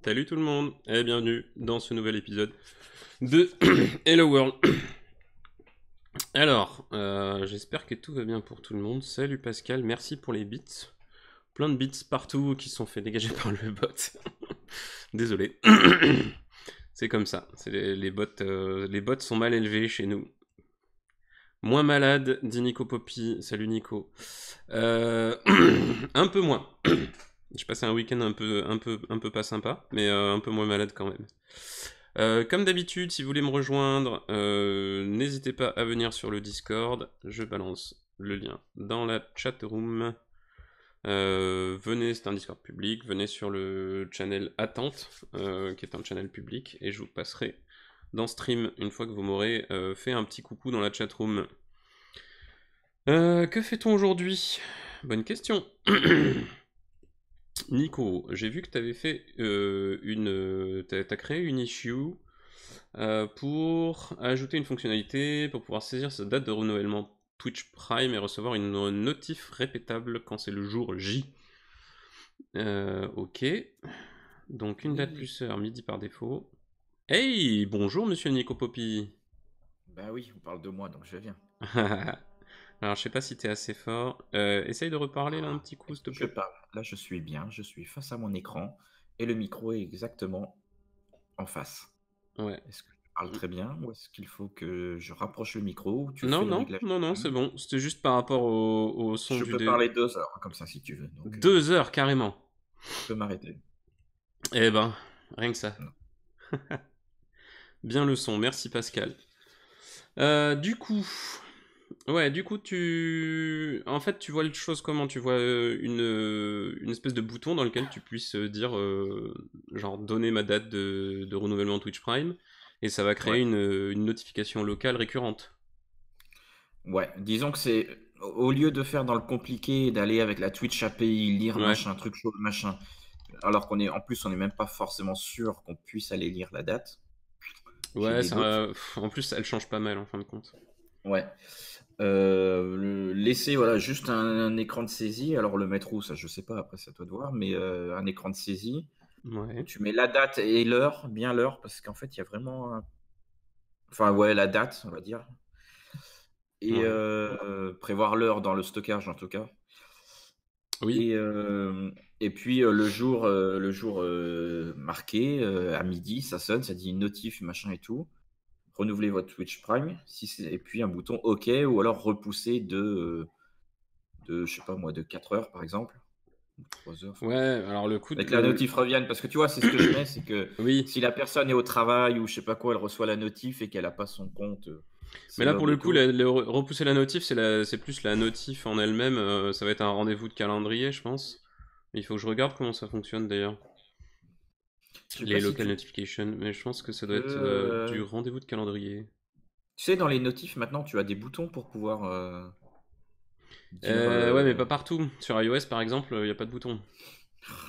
Salut tout le monde et bienvenue dans ce nouvel épisode de Hello World. Alors, j'espère que tout va bien pour tout le monde. Salut Pascal, merci pour les bits. Plein de bits partout qui sont faits dégager par le bot. Désolé. C'est comme ça. C'est les bots, les bots sont mal élevés chez nous. Moins malade, dit Nico Poppy. Salut Nico. Un peu moins. J'ai passé un week-end un peu pas sympa, mais un peu moins malade quand même. Comme d'habitude, si vous voulez me rejoindre, n'hésitez pas à venir sur le Discord. Je balance le lien dans la chat room. Venez, c'est un Discord public. Venez sur le channel Attente, qui est un channel public, et je vous passerai dans stream une fois que vous m'aurez fait un petit coucou dans la chat room. Que fait-on aujourd'hui? Bonne question. Nico, j'ai vu que tu avais fait t'as créé une issue pour ajouter une fonctionnalité pour pouvoir saisir sa date de renouvellement Twitch Prime et recevoir une notif répétable quand c'est le jour J. Ok. Donc une date plus heure, midi par défaut. Hey, bonjour monsieur Nico Poppy. Bah oui, on parle de moi, donc je viens. Alors je sais pas si t'es assez fort. Essaye de reparler là un petit coup s'il te Je plaît. parle. Là, je suis bien, je suis face à mon écran et le micro est exactement en face. Ouais. Est-ce que je parle très bien ou est-ce qu'il faut que je rapproche le micro ou tu Non, fais le non, réglage non, non, c'est toi-même? bon. C'était juste par rapport au son Je du peux dé. parler 2 heures, comme ça, si tu veux. Donc, 2 heures carrément. tu peux m'arrêter. Eh ben, rien que ça. Non. Bien le son, merci Pascal. Du coup, ouais, du coup, en fait, tu vois les choses comment? Tu vois une espèce de bouton dans lequel tu puisses dire, genre, donner ma date de renouvellement Twitch Prime, et ça va créer Ouais. une notification locale récurrente. Ouais. Disons que c'est au lieu de faire dans le compliqué, d'aller avec la Twitch API, lire Ouais, machin, truc chaud, machin, alors qu'on est en plus, on n'est même pas forcément sûr qu'on puisse aller lire la date. J'ai ouais, des doutes. en plus, elle change pas mal en fin de compte. Ouais. Laisser voilà, juste un écran de saisie, alors le mettre où, ça je sais pas, après c'est à toi de voir, mais un écran de saisie où Ouais, tu mets la date et l'heure, bien l'heure, parce qu'en fait il y a vraiment enfin ouais, la date, on va dire, et ouais. prévoir l'heure dans le stockage en tout cas, Oui, et et puis le jour marqué à midi, ça sonne, ça dit notif, machin et tout. Renouveler votre Twitch Prime, si c'est et puis un bouton OK ou alors repousser de je sais pas moi, de 4 heures par exemple, ou 3 heures, ouais, enfin. alors le coup Et que la notif revienne, parce que tu vois, c'est ce que je mets, c'est que oui. si la personne est au travail ou je sais pas quoi, elle reçoit la notif et qu'elle a pas son compte, Mais c'est là, pour log le coup, auto. repousser la notif, c'est plus la notif en elle-même. Ça va être un rendez-vous de calendrier, je pense. Il faut que je regarde comment ça fonctionne d'ailleurs. Je sais pas Les si local tu notifications, mais je pense que ça doit peux, être du rendez-vous de calendrier. tu sais, dans les notifs maintenant, tu as des boutons pour pouvoir, dire, Ouais, mais pas partout. Sur iOS, par exemple, il n'y a pas de bouton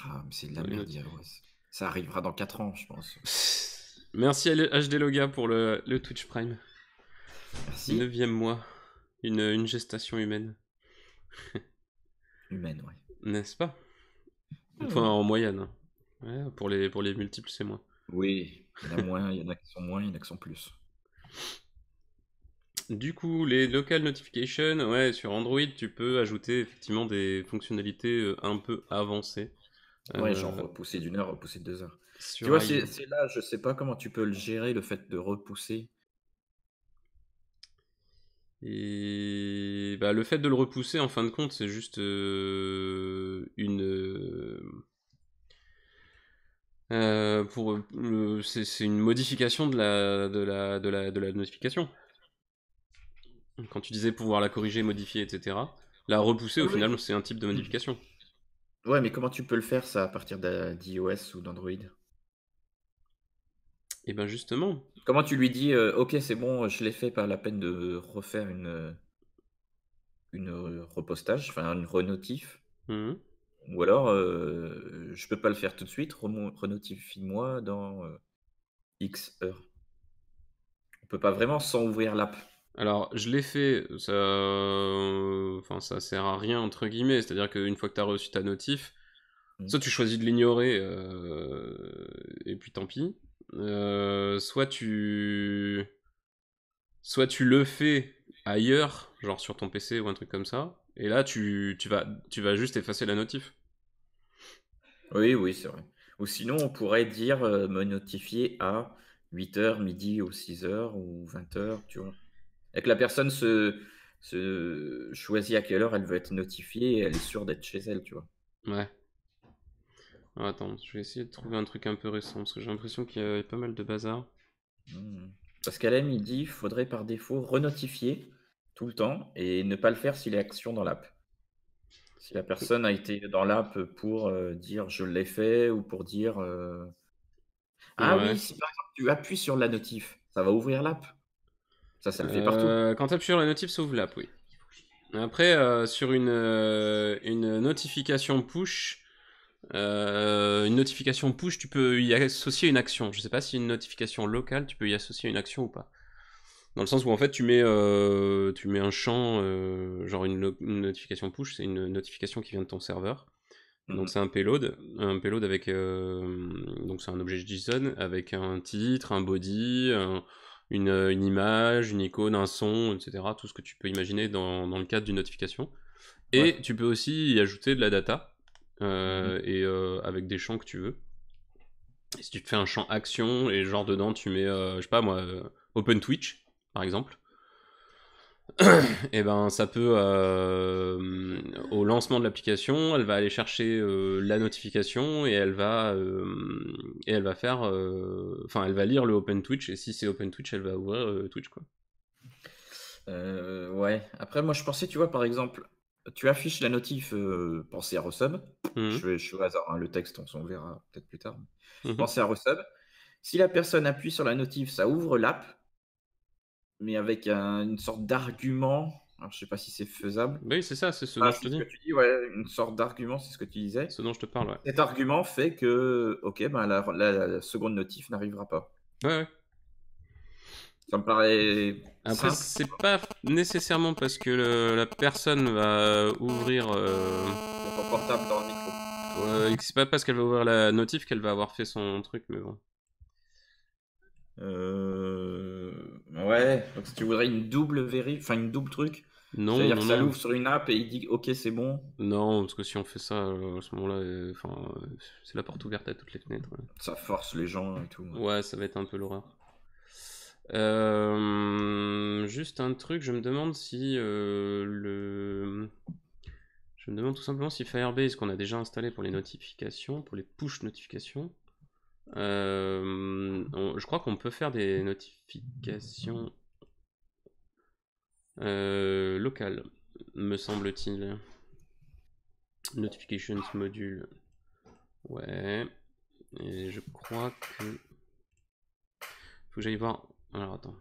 ah, mais c'est de la dans les merde notifs. iOS. Ça arrivera dans 4 ans, je pense. Merci HD Loga pour le Twitch Prime. Merci. 9e mois. Une gestation humaine. Humaine, ouais. N'est-ce pas? Enfin, Mmh. en moyenne, hein. Ouais, pour les multiples, c'est moins. Oui, il y en a moins, il y en a qui sont moins, il y en a qui sont plus. Du coup, les local notifications, ouais, sur Android, tu peux ajouter effectivement des fonctionnalités un peu avancées. Ouais, genre Euh, repousser d'une heure, repousser de 2 heures. Tu sur vois, iOS. c'est là, je sais pas comment tu peux le gérer, le fait de repousser. Et bah, le fait de le repousser, en fin de compte, c'est juste c'est une modification de la notification. Quand tu disais pouvoir la corriger, modifier, etc. La repousser, Ah au oui, final, c'est un type de oui. modification. Ouais, mais comment tu peux le faire ça à partir d'iOS ou d'Android? Et ben justement. Comment tu lui dis, OK, c'est bon, je l'ai fait, pas la peine de refaire une, repostage, enfin une renotif, Mhm. ou alors, je peux pas le faire tout de suite, renotifie-moi dans, X heures. On peut pas vraiment sans ouvrir l'app. Alors, je l'ai fait, ça, enfin, ça sert à rien entre guillemets. C'est-à-dire qu'une fois que tu as reçu ta notif, Hmm. soit tu choisis de l'ignorer et puis tant pis. Soit tu le fais ailleurs, genre sur ton PC ou un truc comme ça. Et là, tu vas juste effacer la notif. Oui, oui, c'est vrai. Ou sinon, on pourrait dire me notifier à 8 heures, midi ou 6 heures ou 20 heures, tu vois. Et que la personne se choisit à quelle heure elle veut être notifiée et elle est sûre d'être chez elle, tu vois. Ouais. Alors, attends, je vais essayer de trouver un truc un peu récent parce que j'ai l'impression qu'il y a pas mal de bazar. Hmm. Parce qu'Alem, il dit faudrait par défaut renotifier tout le temps et ne pas le faire s'il est action dans l'app. Si la personne a été dans l'app pour dire je l'ai fait ou pour dire ah oui, Ouais. si par exemple tu appuies sur la notif, ça va ouvrir l'app. Ça le fait partout. Quand tu appuies sur la notif, ça ouvre l'app, oui. Après, sur une notification push, tu peux y associer une action. Je sais pas si une notification locale, tu peux y associer une action ou pas. Dans le sens où en fait, tu mets un champ, genre une notification push, c'est une notification qui vient de ton serveur. Donc Mhm. c'est un payload avec, donc c'est un objet JSON avec un titre, un body, une image, une icône, un son, etc. Tout ce que tu peux imaginer dans le cadre d'une notification. Ouais. Et tu peux aussi y ajouter de la data, Mhm. avec des champs que tu veux. Et si tu te fais un champ action, et genre dedans tu mets, je sais pas moi, Open Twitch, par exemple, et ben ça peut, au lancement de l'application, elle va aller chercher la notification et elle va faire, enfin elle va lire le Open Twitch, et si c'est Open Twitch, elle va ouvrir Twitch quoi. Ouais. Après, moi, je pensais, tu vois, par exemple, tu affiches la notif pensez à Resub. Mhm. Je suis au hasard, hein, le texte, on s'en verra peut-être plus tard. Mhm. Pensez à Resub. Si la personne appuie sur la notif, ça ouvre l'app, mais avec une sorte d'argument. Alors, je sais pas si c'est faisable. Bah oui, c'est ça, c'est ce dont Ah, je te c'est ce que dis, tu dis, ouais, une sorte d'argument, c'est ce que tu disais. ce dont je te parle, ouais. Cet argument fait que, ok, ben, la seconde notif n'arrivera pas. Ouais, ouais. Ça me paraît Après, simple. c'est pas nécessairement parce que la personne va ouvrir. Il y a ton portable dans le micro. C'est pas parce qu'elle va ouvrir la notif qu'elle va avoir fait son truc, mais bon. Ouais, donc si tu voudrais une double enfin une double truc, Non, c'est-à-dire non, que ça non. l'ouvre sur une app et il dit ok, c'est bon, Non, parce que si on fait ça à ce moment-là, enfin, c'est la porte ouverte à toutes les fenêtres. Ouais. ça force les gens et tout. Ouais, ça va être un peu l'horreur. Juste un truc, je me demande si Je me demande tout simplement si Firebase, qu'on a déjà installé pour les notifications, pour les push notifications, je crois qu'on peut faire des notifications locales, me semble-t-il. Notifications module. Ouais. Et je crois que. Faut que j'aille voir. Alors attends.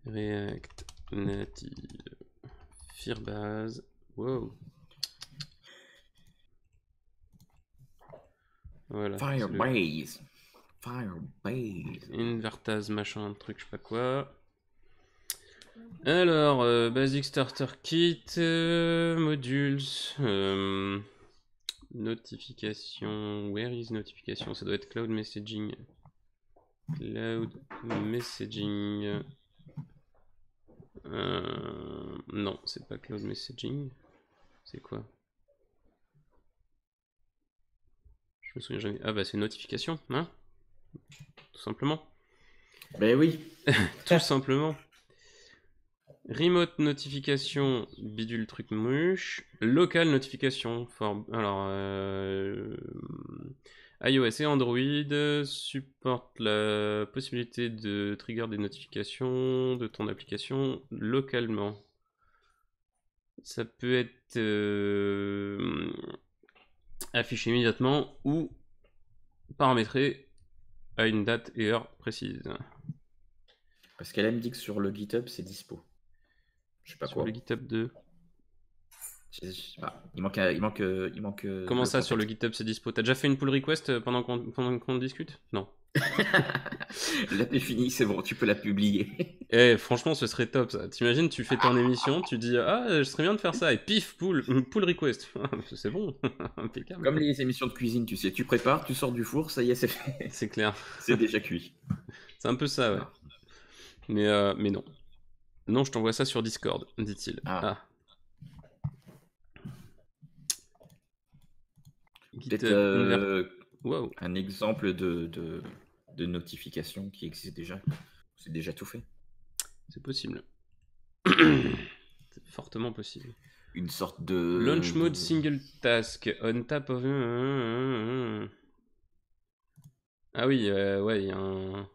React Native. Firebase. Wow. Voilà. C'est le Firebase, Firebase. Invertase machin, truc, je sais pas quoi. Alors, Basic Starter Kit, modules, notification, where is notification? Ça doit être Cloud Messaging. Cloud Messaging. Non, c'est pas Cloud Messaging. C'est quoi? Je me souviens jamais. Ah bah c'est notification, hein? Tout simplement. Ben oui. Tout simplement. Remote notification, bidule truc mouche. Local notification. Alors, iOS et Android supportent la possibilité de trigger des notifications de ton application localement. Ça peut être affiché immédiatement ou paramétré à une date et heure précise. Parce qu'elle me dit que sur le GitHub c'est dispo. Je sais pas Sur le quoi. GitHub de. Je sais pas. Il manque Comment le ça sur le contexte. GitHub c'est dispo? T'as déjà fait une pull request pendant qu'on discute? Non. L'app est finie, c'est bon, tu peux la publier. Eh, franchement, ce serait top ça. T'imagines, tu fais ton émission, tu dis ah, je serais bien de faire ça, et pif, pull request. C'est bon, impeccable. Comme les émissions de cuisine, tu sais, tu prépares, tu sors du four, ça y est, c'est fait. C'est clair. C'est déjà cuit. C'est un peu ça, ouais. Ah. Mais non. Non, je t'envoie ça sur Discord, dit-il. Ah. Ah. Peut-être GitHub Wow. un exemple de notification qui existe déjà. C'est déjà tout fait. C'est possible. C'est fortement possible. Une sorte Launch mode de... single task on top of. Ah oui, ouais, il y a un.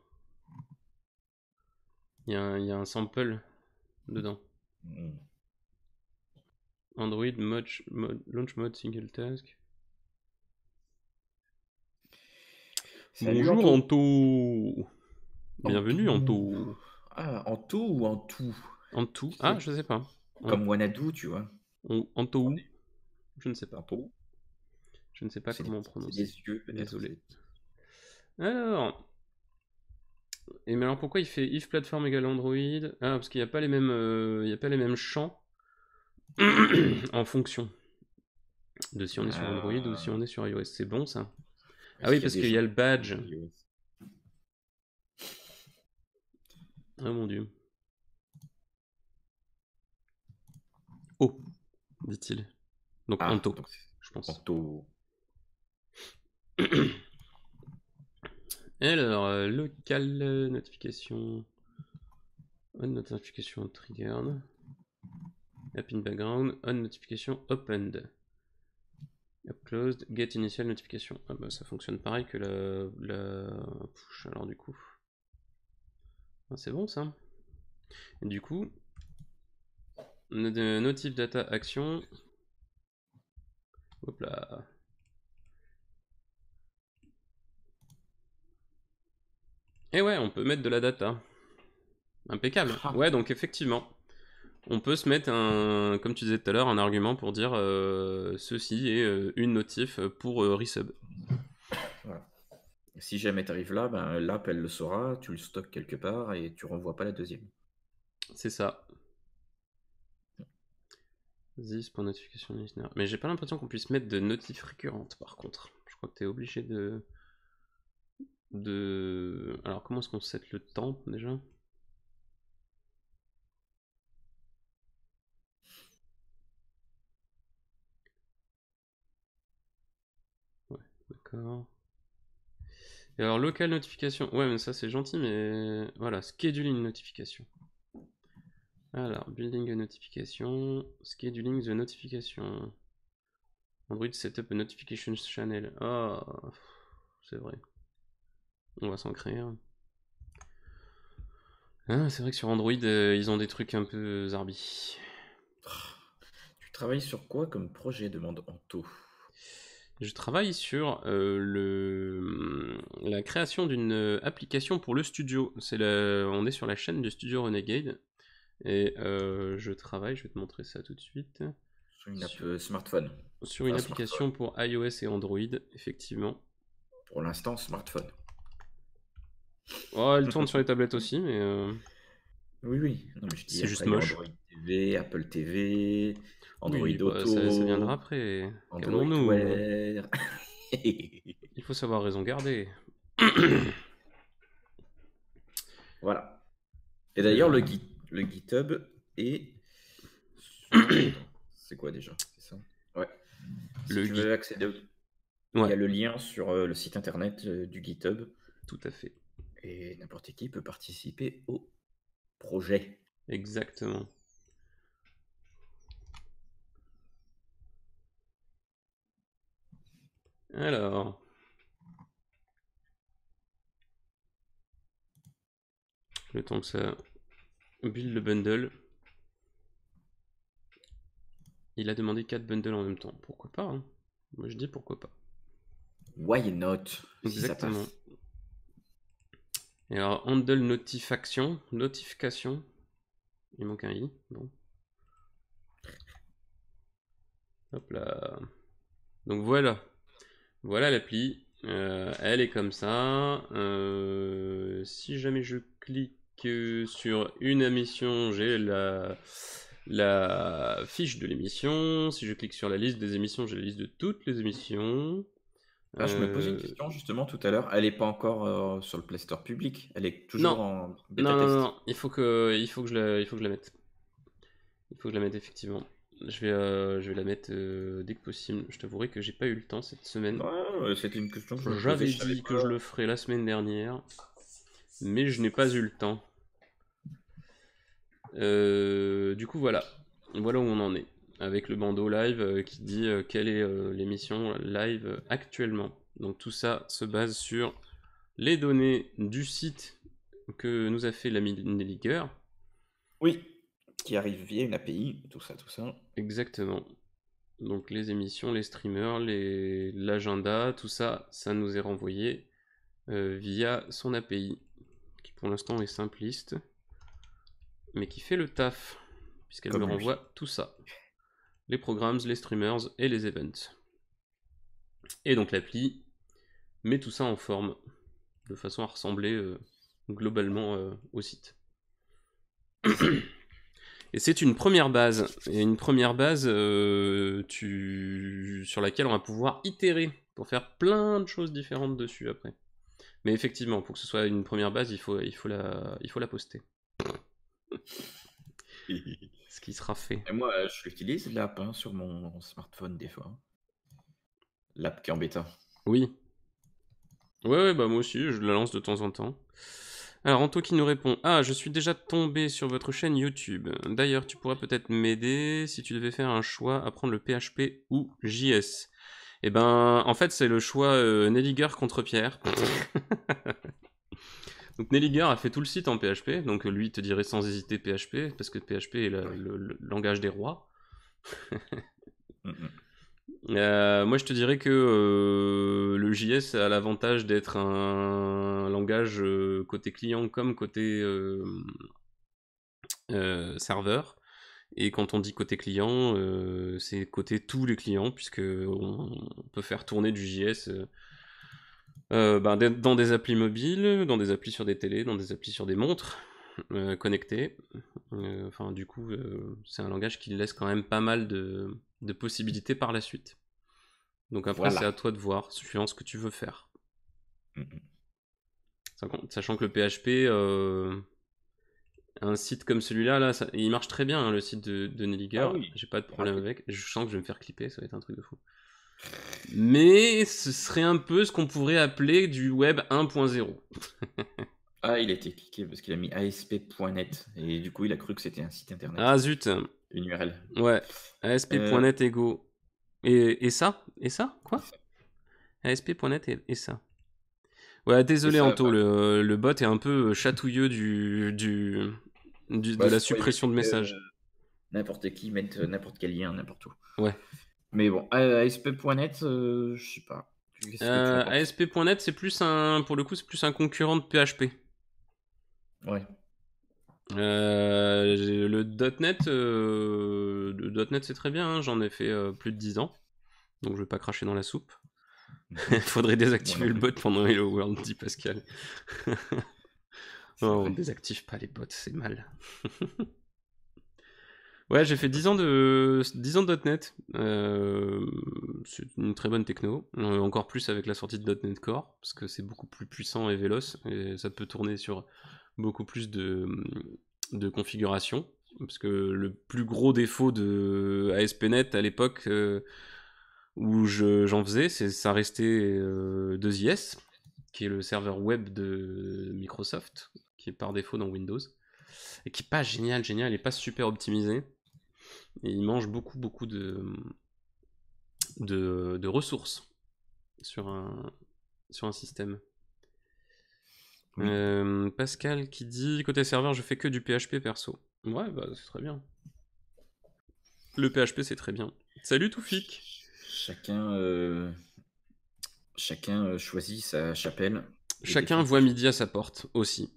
Il y a un sample dedans. Hmm. Android launch mode single task. Salut Bonjour Anto. Anto. Bienvenue Anto. Anto. Ah, Anto ou Antou? Anto. Tu Ah, sais, je sais pas. comme Wanadu, tu vois. Anto où? Je ne sais pas. Anto. Je ne sais pas comment on C'est prononce. des yeux, peut-être. Désolé. Alors. Et mais alors pourquoi il fait if platform égale Android? Ah, parce qu'il n'y a pas les mêmes, il y a pas les mêmes champs en fonction de si on est sur Android ou si on est sur iOS. C'est bon ça? Ah oui, parce qu'il y a le badge. Ah mon dieu. Oh, dit-il. Donc Anto, je pense. Anto. Alors, local notification. On notification triggered. App in background. On notification opened. App closed. Get initial notification. Ah bah ça fonctionne pareil que la push. Alors du coup. Ah, c'est bon ça. Et du coup. Notif data action. Hop là. Et ouais, on peut mettre de la data. Impeccable. Ouais, donc effectivement, on peut se mettre un, comme tu disais tout à l'heure, un argument pour dire ceci est une notif pour resub. Voilà. Si jamais tu arrives là, ben, l'app elle le saura, tu le stockes quelque part et tu renvoies pas la deuxième. C'est ça. This pour notification listener. Mais j'ai pas l'impression qu'on puisse mettre de notifs récurrentes par contre. Je crois que tu es obligé de. Alors comment est-ce qu'on set le temps déjà? Ouais, d'accord. Et alors local notification. Ouais, mais ça c'est gentil, mais voilà, scheduling notification. Alors, building a notification, scheduling the notification. Android setup a notification channel. Ah, c'est vrai. On va s'en créer un. Ah, c'est vrai que sur Android, ils ont des trucs un peu zarbi. Tu travailles sur quoi comme projet, demande Anto? Je travaille sur la création d'une application pour le studio. On est sur la chaîne du studio Renegade. Et je travaille, je vais te montrer ça tout de suite. Sur une app smartphone. Sur une application pour iOS et Android, effectivement. Pour l'instant, smartphone. Oh, elle tourne sur les tablettes aussi, mais Oui, oui. Non, mais je dis c'est juste après, il y a moche. Android TV, Apple TV, Android Oui, bah, Auto, ça viendra après. Android Calmons-nous. Wear. Il faut savoir raison garder. Voilà. Et d'ailleurs, le GitHub est c'est quoi déjà? C'est ça? Ouais. Si tu veux accéder il y a le lien sur le site internet du GitHub. Tout à fait. Et n'importe qui peut participer au projet. Exactement. Alors. Le temps que ça build le bundle. Il a demandé 4 bundles en même temps. Pourquoi pas hein. Moi je dis pourquoi pas. Why not? Exactement. Si ça passe. Et alors, handle notification. Il manque un i. Bon. Hop là. Donc voilà. Voilà l'appli. Elle est comme ça. Si jamais je clique sur une émission, j'ai la fiche de l'émission. Si je clique sur la liste des émissions, j'ai la liste de toutes les émissions. Ah, je me posais une question justement tout à l'heure. Elle n'est pas encore sur le Play Store public. Elle est toujours Non, en non, bêta non, test. non, il faut que je la mette. Il faut que je la mette effectivement. Je vais la mettre dès que possible. Je t'avouerai que j'ai pas eu le temps cette semaine. Ouais, c'était une question que je me posais. J'avais Je savais dit que je pas. le ferais la semaine dernière, mais je n'ai pas eu le temps. Du coup, voilà. Voilà où on en est. Avec le bandeau live qui dit quelle est l'émission live actuellement. Donc tout ça se base sur les données du site que nous a fait l'ami Nelliger. Oui, qui arrive via une API, tout ça, tout ça. Exactement. Donc les émissions, les streamers, l'agenda, tout ça, ça nous est renvoyé via son API, qui pour l'instant est simpliste, mais qui fait le taf, puisqu'elle me Comme lui. renvoie tout ça. Les programmes, les streamers et les events. Et donc l'appli met tout ça en forme, de façon à ressembler globalement au site. C'est ça. Et c'est une première base, et une première base sur laquelle on va pouvoir itérer pour faire plein de choses différentes dessus après. Mais effectivement, pour que ce soit une première base, il faut la poster. Ce qui sera fait. Et moi, je l'utilise l'app sur mon smartphone des fois. L'app qui est en bêta. Oui. Ouais, bah moi aussi, je la lance de temps en temps. Alors, Anto qui nous répond: Ah, je suis déjà tombé sur votre chaîne YouTube. D'ailleurs, tu pourrais peut-être m'aider si tu devais faire un choix à prendre le PHP ou JS. Eh ben, en fait, c'est le choix Nelliger contre Pierre. Donc Nelliger a fait tout le site en PHP, donc lui te dirait sans hésiter PHP, parce que PHP est le langage des rois. Moi je te dirais que le JS a l'avantage d'être un langage côté client comme côté serveur. Et quand on dit côté client, c'est côté tous les clients, puisque on peut faire tourner du JS dans des applis mobiles, dans des applis sur des télés, dans des applis sur des montres connectées. Enfin, du coup, c'est un langage qui laisse quand même pas mal de possibilités par la suite. Donc après, c'est Voilà. à toi de voir, suivant ce que tu veux faire. Mhm. Sachant que le PHP, un site comme celui-là, il marche très bien, hein, le site de Nelliger. Ah oui. J'ai pas de problème Rapide. avec. Je sens que je vais me faire clipper, ça va être un truc de fou. Mais ce serait un peu ce qu'on pourrait appeler du web 1.0. Ah, il a été cliqué parce qu'il a mis asp.net et du coup, il a cru que c'était un site internet. Ah zut, Une URL. ouais. ASP.NET ego. Et ça? Et ça? C'est Quoi? ça. ASP.NET et ça. Ouais, Et désolé ça, Anto, le bot est un peu chatouilleux de la c'est pour suppression éviter de que messages. n'importe qui mette n'importe quel lien n'importe où. Ouais. Mais bon, asp.net, je sais pas. Qu'est-ce que tu en penses? ASP.NET, pour le coup, c'est plus un concurrent de PHP. Ouais. Le .NET c'est très bien, hein, j'en ai fait plus de 10 ans, donc je vais pas cracher dans la soupe. Faudrait Moi désactiver non le plus. bot pendant Hello World, dit Pascal. C'est Non, on vrai. désactive pas les bots, c'est mal. Ouais, j'ai fait 10 ans de .NET. C'est une très bonne techno. Encore plus avec la sortie de .NET Core, parce que c'est beaucoup plus puissant et véloce, et ça peut tourner sur beaucoup plus de configurations. Parce que le plus gros défaut de ASP.NET à l'époque où j'en faisais, c'est ça restait 2IS, qui est le serveur web de Microsoft, qui est par défaut dans Windows, et qui est pas génial, il est pas super optimisé. Et il mange beaucoup de ressources sur un système. Oui. Pascal qui dit côté serveur, je fais que du PHP perso. Ouais, bah c'est très bien. Le PHP c'est très bien. Salut Toufik. Chacun, choisit sa chapelle et Chacun défend sa voit chapelle midi à sa porte aussi.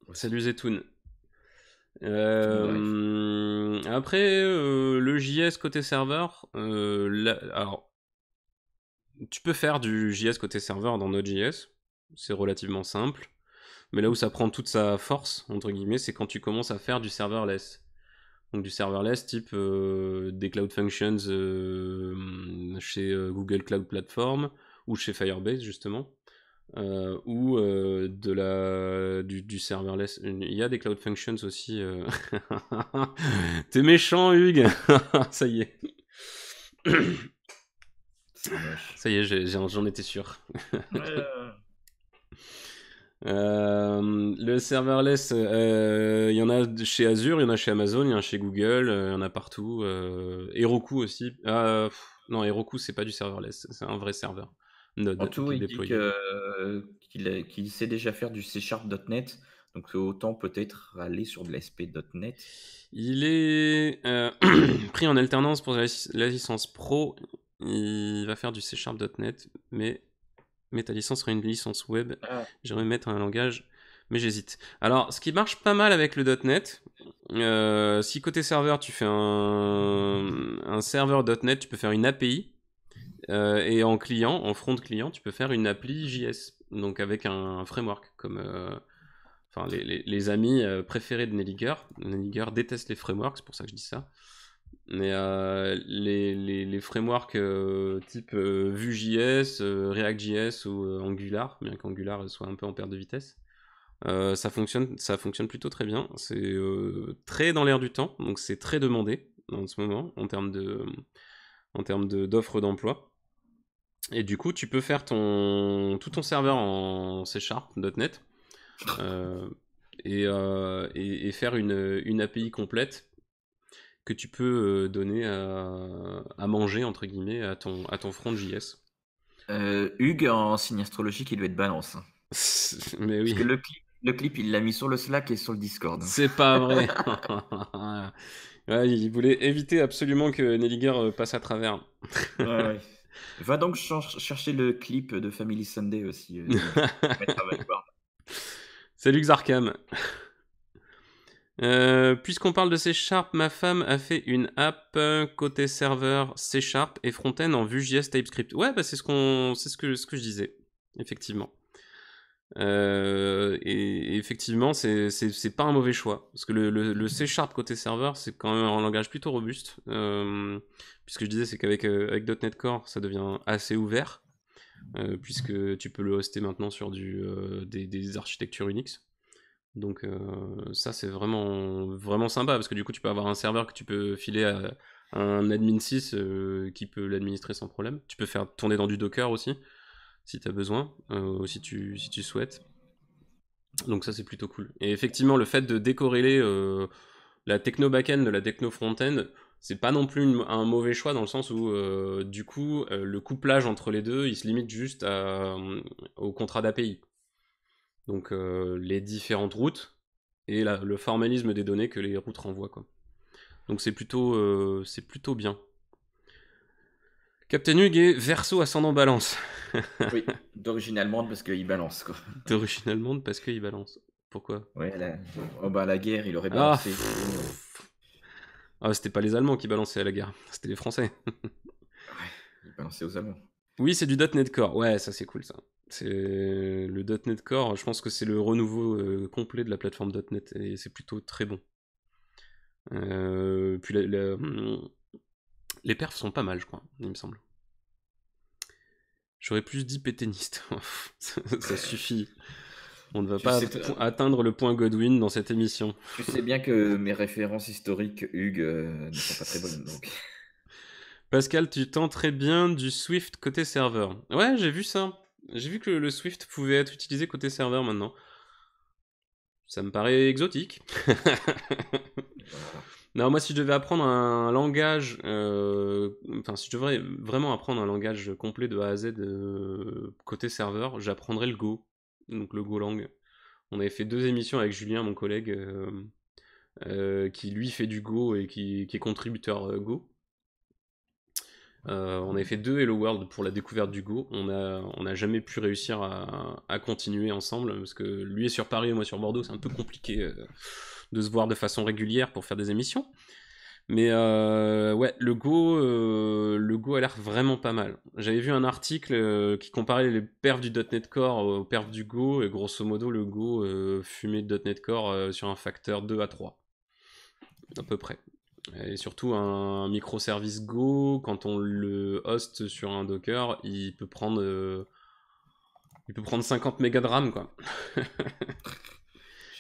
aussi. Salut Zetoun. Tout le monde arrive. Après, le JS côté serveur, alors Tu peux faire du JS côté serveur dans Node.js, c'est relativement simple. Mais là où ça prend toute sa force, entre guillemets, c'est quand tu commences à faire du serverless. Donc du serverless type des Cloud Functions chez Google Cloud Platform ou chez Firebase justement. Ou du serverless. Il y a des Cloud Functions aussi. T'es méchant, Hugues. Ça y est. C'est moche. Ça y est, j'en étais sûr. Le serverless, il y en a chez Azure, il y en a chez Amazon, il y en a chez Google, il y en a partout. Heroku aussi. Non, Heroku, c'est pas du serverless, c'est un vrai serveur En Node tout, qui est il dit déployé. qu'il sait déjà faire du C#.net, donc autant peut-être aller sur de l'ASP.NET. Il est pris en alternance pour la licence pro. Il va faire du C#.net, mais ta licence sera une licence web. Ah, J'aimerais mettre un langage, mais j'hésite. Alors, ce qui marche pas mal avec le .NET, si côté serveur tu fais un serveur .NET, tu peux faire une API, et en client, en front client, tu peux faire une appli JS, donc avec un framework comme enfin les amis préférés de Nelliger. Nelliger déteste les frameworks, c'est pour ça que je dis ça. Mais les frameworks type Vue.js, React.js ou Angular, bien qu'Angular soit un peu en perte de vitesse, ça fonctionne plutôt très bien. C'est très dans l'air du temps, donc c'est très demandé en ce moment en termes d'offres d'emploi. Et du coup, tu peux faire tout ton serveur en C#, .NET, et faire une API complète que tu peux donner à manger, entre guillemets, à ton front JS. Hugues, en signe astrologique, il doit être balance, hein. Mais Parce oui, que le clip, il l'a mis sur le Slack et sur le Discord. c'est pas vrai. Ouais, il voulait éviter absolument que Nelliger passe à travers. Ouais, ouais. Va donc chercher le clip de Family Sunday aussi, Hugues. Mettre à voir. Salut Xarkam. Puisqu'on parle de C#, ma femme a fait une app côté serveur C# et front-end en Vue.js TypeScript. Ouais, bah c'est ce que je disais, effectivement. Et effectivement, c'est pas un mauvais choix. Parce que le C# côté serveur, c'est quand même un langage plutôt robuste. Puisque je disais, c'est qu'avec avec .NET Core, ça devient assez ouvert. Puisque tu peux le hoster maintenant sur des architectures Unix. Donc ça, c'est vraiment, vraiment sympa. Parce que du coup, tu peux avoir un serveur que tu peux filer à un admin 6 qui peut l'administrer sans problème. Tu peux faire tourner dans du Docker aussi, si tu as besoin, ou si tu souhaites. Donc ça c'est plutôt cool. Et effectivement le fait de décorréler la techno back-end de la techno front-end, c'est pas non plus un mauvais choix dans le sens où du coup le couplage entre les deux il se limite juste au contrat d'API. Donc les différentes routes et le formalisme des données que les routes renvoient quoi. Donc c'est plutôt bien. Captain Hug est Verseau ascendant balance. Oui, d'origine allemande parce qu'il balance, quoi. D'origine allemande parce qu'il balance. Pourquoi? Ouais, oh bah, la guerre, il aurait Ah, balancé. ah, c'était pas les Allemands qui balançaient à la guerre, c'était les Français. Ouais, il balançait aux Allemands. Oui, c'est du .NET Core. Ouais, ça c'est cool ça. C'est le .NET Core. Je pense que c'est le renouveau complet de la plateforme .NET et c'est plutôt très bon. Puis les perfs sont pas mal, je crois, il me semble. J'aurais plus dit péténiste. Ça suffit. On ne va Tu pas sais, atteindre le point Godwin dans cette émission. tu sais bien que mes références historiques, Hugues, ne sont pas très bonnes, donc. Pascal, tu tends très bien du Swift côté serveur. Ouais, j'ai vu ça. J'ai vu que le Swift pouvait être utilisé côté serveur maintenant. Ça me paraît exotique. Non, moi, si je devais apprendre un langage, enfin, si je devrais vraiment apprendre un langage complet de A à Z côté serveur, j'apprendrais le Go, donc le Golang. On avait fait 2 émissions avec Julien, mon collègue, qui lui fait du Go et qui est contributeur Go. On avait fait 2 Hello World pour la découverte du Go. On a jamais pu réussir à continuer ensemble parce que lui est sur Paris et moi sur Bordeaux. C'est un peu compliqué de se voir de façon régulière pour faire des émissions. Mais ouais, le Go a l'air vraiment pas mal. J'avais vu un article qui comparait les perfs du .NET Core aux perfs du Go, et grosso modo, le Go fumait le .NET Core sur un facteur 2 à 3, à peu près. Et surtout, un microservice Go, quand on le host sur un Docker, il peut prendre 50 mégas de RAM, quoi.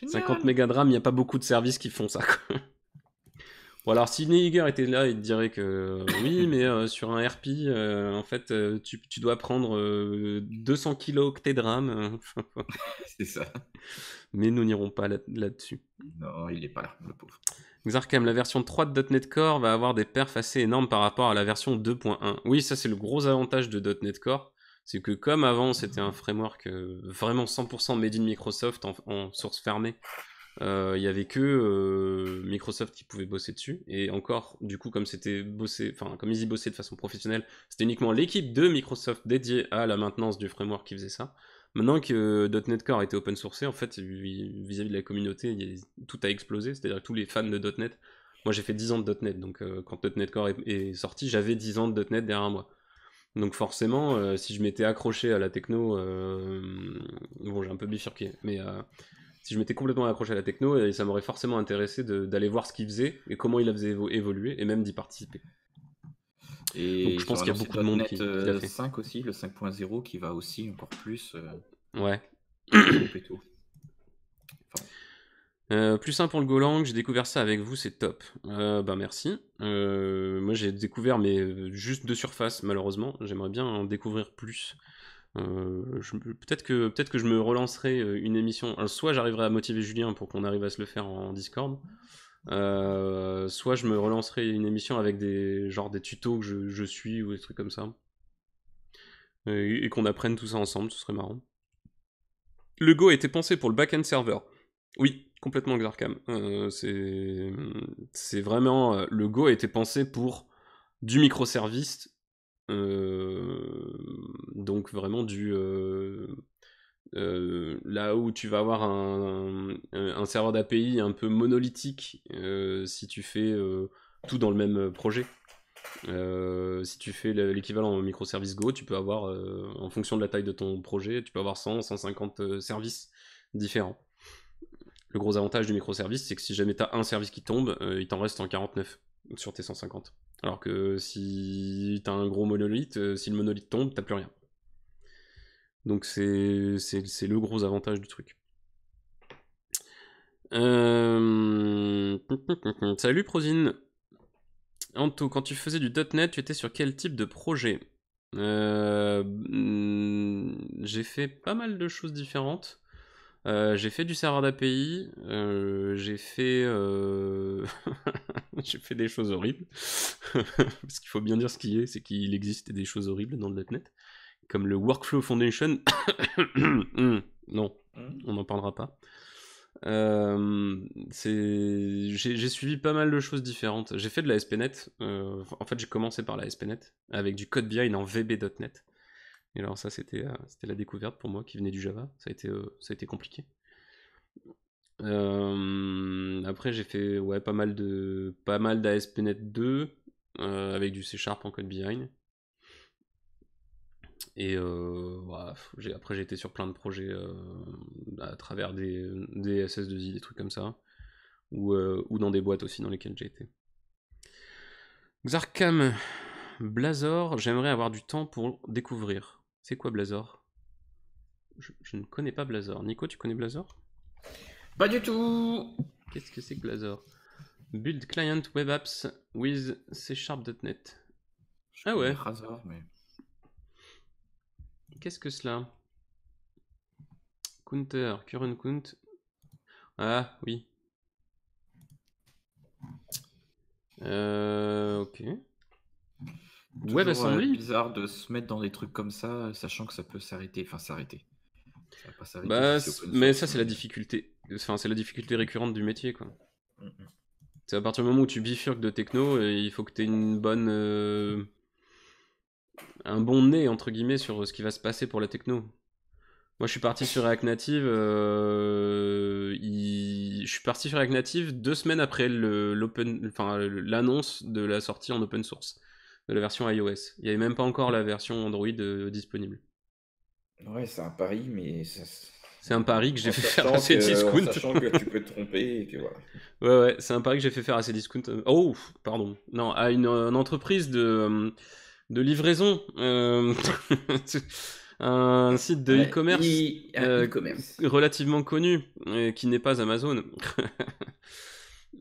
50 Génial. mégas de RAM, il n'y a pas beaucoup de services qui font ça, quoi. Bon, alors si Neiger était là, il te dirait que oui, mais sur un RP, en fait, tu dois prendre 200 kilooctets de RAM. C'est ça. Mais nous n'irons pas là-dessus. Non, il est pas là, le pauvre. Xarcam, la version 3 de .NET Core va avoir des perfs assez énormes par rapport à la version 2.1. Oui, ça c'est le gros avantage de .NET Core. C'est que comme avant c'était un framework vraiment 100% made in Microsoft en source fermée, il y avait que Microsoft qui pouvait bosser dessus. Et encore, du coup, comme comme ils y bossaient de façon professionnelle, c'était uniquement l'équipe de Microsoft dédiée à la maintenance du framework qui faisait ça. Maintenant que .NET Core était open sourcé, en fait, vis-à-vis de la communauté, tout a explosé. C'est-à-dire que tous les fans de .NET, moi j'ai fait 10 ans de .NET, donc quand .NET Core est sorti, j'avais 10 ans de .NET derrière moi. Donc forcément, si je m'étais accroché à la techno, bon j'ai un peu bifurqué, mais si je m'étais complètement accroché à la techno, ça m'aurait forcément intéressé d'aller voir ce qu'il faisait et comment il la faisait évoluer et même d'y participer. Donc Et je ils ont pense qu'il y a annoncé beaucoup de monde .NET qui l'a fait. 5 aussi, le 5.0, qui va aussi encore plus Ouais. péto péto. Enfin, Plus simple pour le Golang, j'ai découvert ça avec vous, c'est top. Bah merci. Moi j'ai découvert mais juste de surface malheureusement. J'aimerais bien en découvrir plus. Peut-être que je me relancerai une émission. Alors, soit j'arriverai à motiver Julien pour qu'on arrive à se le faire en Discord. Soit je me relancerai une émission avec des tutos que je suis ou des trucs comme ça. Et qu'on apprenne tout ça ensemble, ce serait marrant. Le Go a été pensé pour le back-end server. Oui, complètement Xarcam. C'est vraiment... le Go a été pensé pour du microservice. Donc vraiment là où tu vas avoir un serveur d'API un peu monolithique si tu fais tout dans le même projet. Si tu fais l'équivalent en microservice Go, tu peux avoir, en fonction de la taille de ton projet, tu peux avoir 100, 150 services différents. Le gros avantage du microservice, c'est que si jamais tu as un service qui tombe, il t'en reste en 49 sur tes 150. Alors que si tu as un gros monolithe, si le monolithe tombe, t'as plus rien. Donc c'est le gros avantage du truc. Salut Prozine. Anto, quand tu faisais du .NET, tu étais sur quel type de projet? J'ai fait pas mal de choses différentes. J'ai fait du serveur d'API, j'ai fait, j'ai fait des choses horribles. Parce qu'il faut bien dire ce qui est, c'est qu'il existe des choses horribles dans le .NET. Comme le Workflow Foundation. Non, on n'en parlera pas. J'ai suivi pas mal de choses différentes. J'ai fait de la SPNet. En fait, j'ai commencé par la SPNet avec du code behind en VB.NET. Et alors ça, c'était la découverte pour moi qui venait du Java. Ça a été compliqué. Après, j'ai fait pas mal d'ASP.NET 2 avec du C# en code behind. Et après, j'ai été sur plein de projets à travers des SS2I, des trucs comme ça. Ou dans des boîtes aussi dans lesquelles j'ai été. Xarcam, Blazor, j'aimerais avoir du temps pour découvrir. C'est quoi Blazor? Je ne connais pas Blazor. Nico, tu connais Blazor? pas du tout. Qu'est-ce que c'est que Blazor? Build Client Web Apps with C#.NET. Ah ouais. Razor, mais... Qu'est-ce que cela? Counter, current count. Ah oui. Ok. Toujours WebAssembly? bizarre de se mettre dans des trucs comme ça, sachant que ça peut s'arrêter. Enfin, s'arrêter. Ça va pas s'arrêter vu Bah, que c'est open mais source. ça, c'est la difficulté. Enfin, c'est la difficulté récurrente du métier, quoi. Mm, mm. C'est à partir du moment où tu bifurques de techno, il faut que tu aies un bon nez, entre guillemets, sur ce qui va se passer pour la techno. Moi, je suis parti sur React Native. je suis parti sur React Native 2 semaines après l'annonce de la sortie en open source de la version iOS. Il n'y avait même pas encore la version Android disponible. Ouais, c'est un pari, mais C'est un pari que j'ai en fait faire à sachant Cdiscount. que tu peux te tromper et que voilà. Ouais, c'est un pari que j'ai fait faire à Cdiscount. Oh, pardon. Non, à une entreprise de livraison. Un site de e-commerce Un e-commerce relativement connu, qui n'est pas Amazon,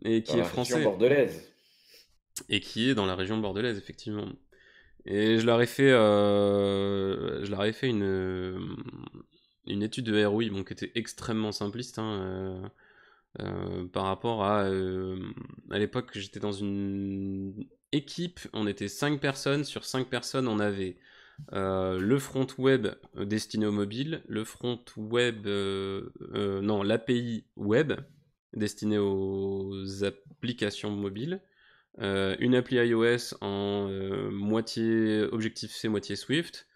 et dans qui est la région français, bordelaise. et qui est dans la région bordelaise, effectivement. Et je leur ai fait une étude de ROI, bon, qui était extrêmement simpliste, hein, par rapport à l'époque, j'étais dans une équipe, on était 5 personnes, sur 5 personnes, on avait le front web destiné au mobile, le front web, non, l'API web destiné aux applications mobiles, une appli iOS en moitié Objective-C, moitié Swift,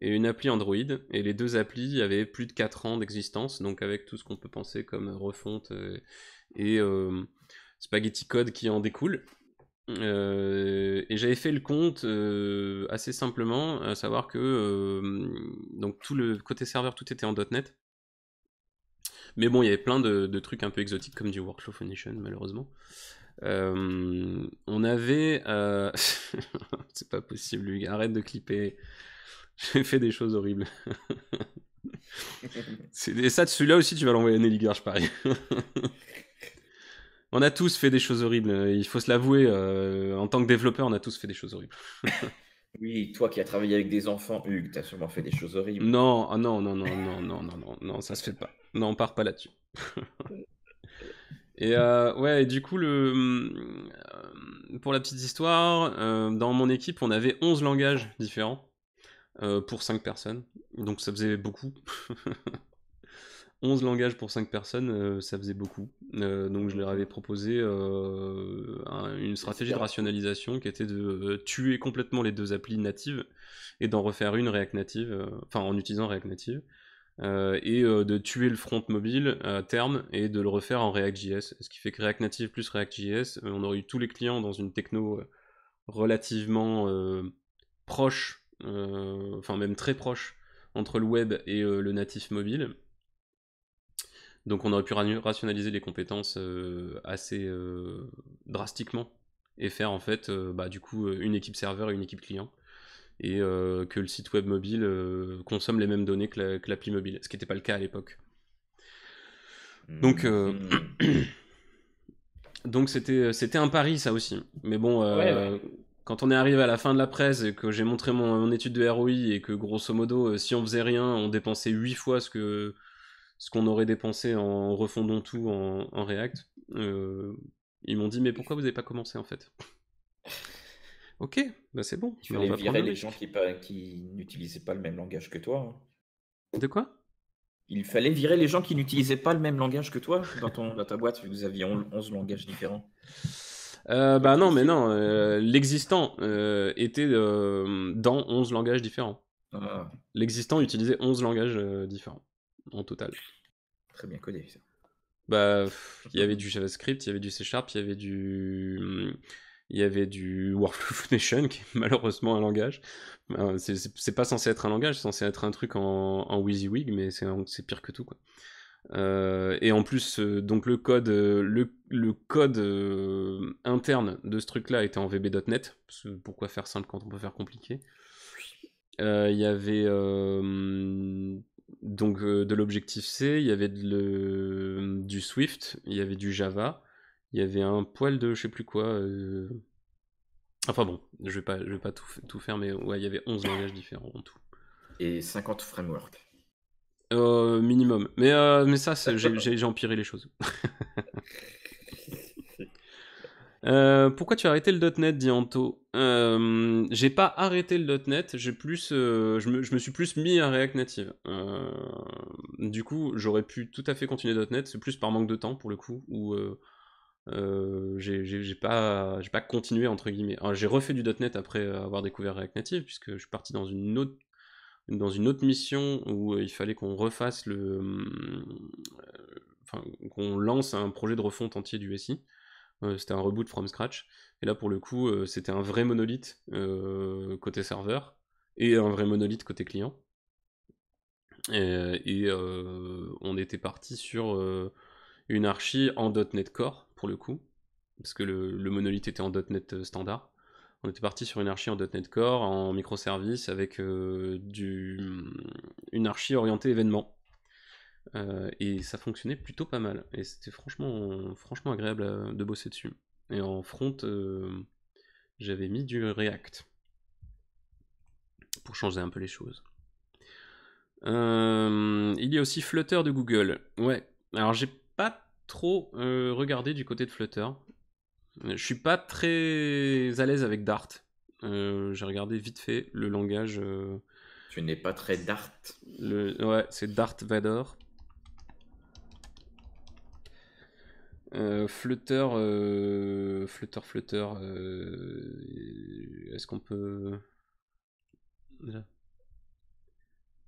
et une appli Android. Et les deux applis avaient plus de 4 ans d'existence, donc avec tout ce qu'on peut penser comme refonte et spaghetti code qui en découle. Et j'avais fait le compte assez simplement, à savoir que donc tout le côté serveur, tout était en .NET. Mais bon, il y avait plein de trucs un peu exotiques comme du Workflow Foundation, malheureusement. On avait... c'est pas possible, Hugues, arrête de clipper. J'ai fait des choses horribles. Et ça, celui-là aussi, tu vas l'envoyer à Nelly Garge, pareil. On a tous fait des choses horribles, il faut se l'avouer. En tant que développeur, on a tous fait des choses horribles. Oui, toi qui as travaillé avec des enfants, Hugues, t'as sûrement fait des choses horribles. Non, ah non, non, non, non, non, non, non, non, ça se fait pas. Non, on part pas là-dessus. Et ouais, et du coup, pour la petite histoire, dans mon équipe, on avait 11 langages différents pour 5 personnes. Donc ça faisait beaucoup. 11 langages pour 5 personnes, ça faisait beaucoup. Donc je leur avais proposé une stratégie de rationalisation qui était de tuer complètement les deux applis natives et d'en refaire une React Native, enfin en utilisant React Native, et de tuer le front mobile à terme et de le refaire en React.js. Ce qui fait que React Native plus React.js, on aurait eu tous les clients dans une techno relativement proche, enfin même très proche, entre le web et le natif mobile. Donc on aurait pu rationaliser les compétences assez drastiquement et faire en fait bah, du coup une équipe serveur et une équipe client et que le site web mobile consomme les mêmes données que l'appli mobile, ce qui n'était pas le cas à l'époque. Donc donc c'était un pari ça aussi. Mais bon, ouais. quand on est arrivé à la fin de la presse et que j'ai montré mon étude de ROI et que grosso modo si on faisait rien on dépensait 8 fois ce qu'on aurait dépensé en refondant tout en React, ils m'ont dit mais pourquoi vous n'avez pas commencé en fait? Ok, bah c'est bon, Il mais on fallait va prendre virer le les gens risque. qui n'utilisaient pas le même langage que toi, hein. De quoi? Il fallait virer les gens qui n'utilisaient pas le même langage que toi dans ta boîte, vu que vous aviez 11 langages différents. Trop Bah non, mais difficile. non, l'existant était dans 11 langages différents. Ah, L'existant utilisait 11 langages différents en total. très bien codé, ça. Bah, il y avait du JavaScript, il y avait du C#, il y avait du Workflow Foundation, qui est malheureusement un langage. C'est pas censé être un langage, c'est censé être un truc en WYSIWYG, mais c'est pire que tout, quoi. Et en plus, donc le code interne de ce truc-là était en VB.NET. Pourquoi faire simple quand on peut faire compliqué? Il y avait donc de l'Objective-C, il y avait du Swift, il y avait du Java, il y avait un poil de je sais plus quoi. Enfin bon, je vais pas tout faire, mais ouais, il y avait 11 langages différents en tout. Et 50 frameworks. Minimum. Mais ça, j'ai empiré les choses. Pourquoi tu as arrêté le .NET, dit Anto? J'ai pas arrêté le .NET, je me suis plus mis à React Native. Du coup, j'aurais pu tout à fait continuer .NET, c'est plus par manque de temps pour le coup, où j'ai pas continué entre guillemets. Alors, j'ai refait du .NET après avoir découvert React Native, puisque je suis parti dans une autre mission où il fallait qu'on refasse qu'on lance un projet de refonte entier du SI. C'était un reboot from scratch. Et là, pour le coup, c'était un vrai monolithe côté serveur et un vrai monolithe côté client. Et on était parti sur une archi en .NET Core, pour le coup, parce que le monolithe était en .NET standard. On était parti sur une archi en .NET Core, en microservices, avec une archi orientée événement. Et ça fonctionnait plutôt pas mal. Et c'était franchement agréable de bosser dessus. Et en front, j'avais mis du React pour changer un peu les choses. Il y a aussi Flutter de Google. Ouais. Alors j'ai pas trop regardé du côté de Flutter. Je suis pas très à l'aise avec Dart. J'ai regardé vite fait le langage. Tu n'es pas très Dart. Ouais, c'est Dart Vador. Flutter, est-ce qu'on peut... Là.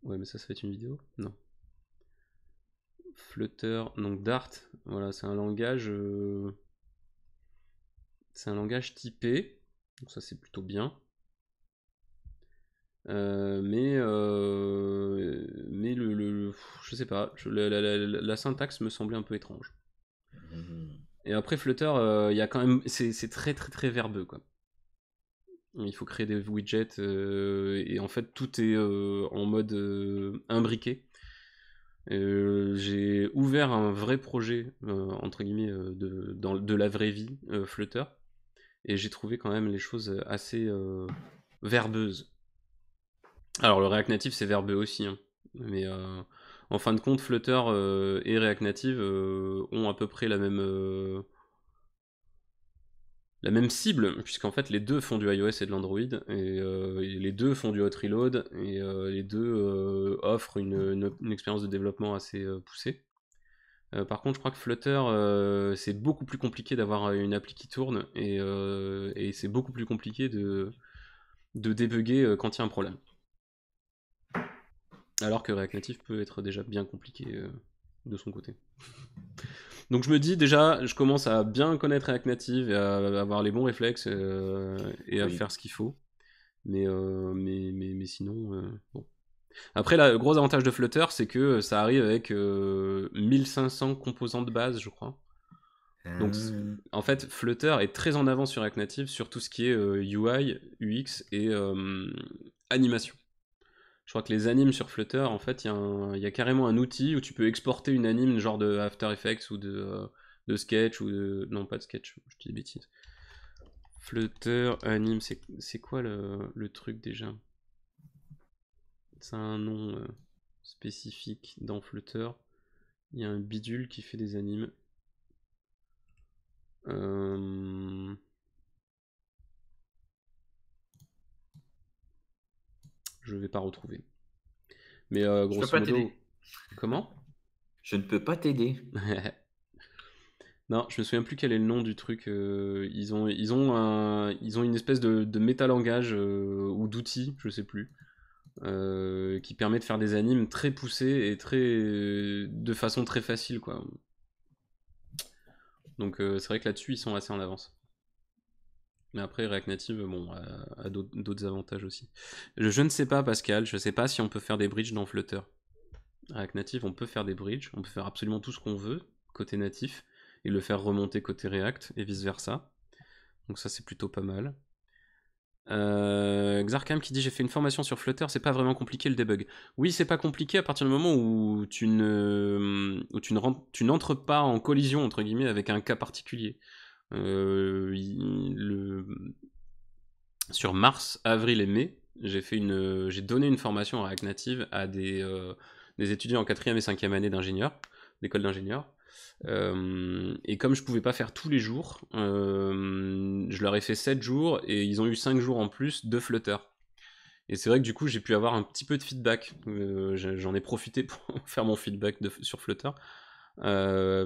Ouais, mais ça va être une vidéo? Non. Flutter, donc Dart, voilà, c'est un langage... c'est un langage typé, donc ça c'est plutôt bien. Mais je sais pas, la syntaxe me semblait un peu étrange. Et après Flutter, il y a quand même, c'est très très très verbeux quoi. Il faut créer des widgets et en fait tout est en mode imbriqué. J'ai ouvert un vrai projet entre guillemets de la vraie vie Flutter et j'ai trouvé quand même les choses assez verbeuses. Alors le React Native c'est verbeux aussi, hein. Mais en fin de compte Flutter et React Native ont à peu près la même cible, puisqu'en fait les deux font du iOS et de l'Android, et les deux font du hot reload, et les deux offrent une expérience de développement assez poussée. Par contre, je crois que Flutter, c'est beaucoup plus compliqué d'avoir une appli qui tourne, et c'est beaucoup plus compliqué de débugger quand il y a un problème. Alors que React Native peut être déjà bien compliqué de son côté. Donc je me dis déjà, je commence à bien connaître React Native et à avoir les bons réflexes et à faire ce qu'il faut. Mais sinon, bon. Après, le gros avantage de Flutter, c'est que ça arrive avec 1500 composants de base, je crois. Donc en fait, Flutter est très en avance sur React Native sur tout ce qui est UI, UX et animation. Je crois que les animes sur Flutter, en fait, il y a carrément un outil où tu peux exporter une anime genre de After Effects ou de Sketch ou de... Non, pas de Sketch, je dis des bêtises. Flutter, anime, c'est quoi le truc déjà? C'est un nom spécifique dans Flutter. Il y a un bidule qui fait des animes. Je vais pas retrouver. Mais grosso modo... Comment? Je ne peux pas t'aider. Non, je me souviens plus quel est le nom du truc. Ils ont une espèce de métalangage ou d'outil, je sais plus, qui permet de faire des animes très poussés et de façon très facile, quoi. Donc c'est vrai que là-dessus ils sont assez en avance. Mais après React Native, bon, a d'autres avantages aussi. Je ne sais pas, Pascal, je sais pas si on peut faire des bridges dans Flutter. React Native, on peut faire des bridges, on peut faire absolument tout ce qu'on veut côté natif et le faire remonter côté React et vice versa. Donc ça c'est plutôt pas mal. Xarkam qui dit j'ai fait une formation sur Flutter, c'est pas vraiment compliqué le debug. Oui, c'est pas compliqué à partir du moment où tu n'entres pas en collision entre guillemets avec un cas particulier. Sur mars, avril et mai, j'ai donné une formation à React Native à des étudiants en 4e et 5e année d'école d'ingénieur. Et comme je pouvais pas faire tous les jours, je leur ai fait 7 jours et ils ont eu 5 jours en plus de Flutter. Et c'est vrai que du coup j'ai pu avoir un petit peu de feedback. J'en ai profité pour faire mon feedback sur Flutter,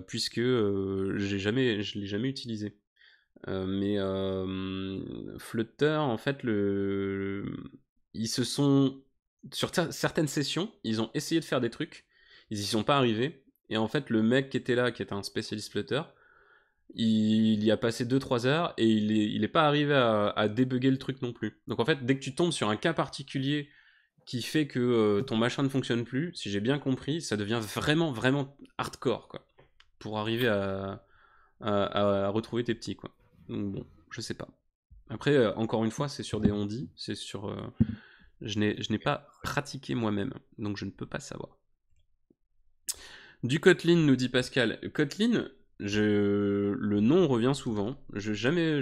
puisque je l'ai jamais utilisé. Mais Flutter, en fait, ils se sont sur certaines sessions, ils ont essayé de faire des trucs, ils y sont pas arrivés, Et en fait, le mec qui était là, qui était un spécialiste Flutter, il y a passé 2-3 heures et il est pas arrivé à débugger le truc non plus. Donc en fait, dès que tu tombes sur un cas particulier qui fait que ton machin ne fonctionne plus, si j'ai bien compris, ça devient vraiment, vraiment hardcore, quoi. Pour arriver à retrouver tes petits, quoi. Donc bon, je sais pas. Après, encore une fois, c'est sur des on-dit, c'est sur... je n'ai pas pratiqué moi-même, donc je ne peux pas savoir. Du Kotlin, nous dit Pascal. Kotlin, le nom revient souvent. Je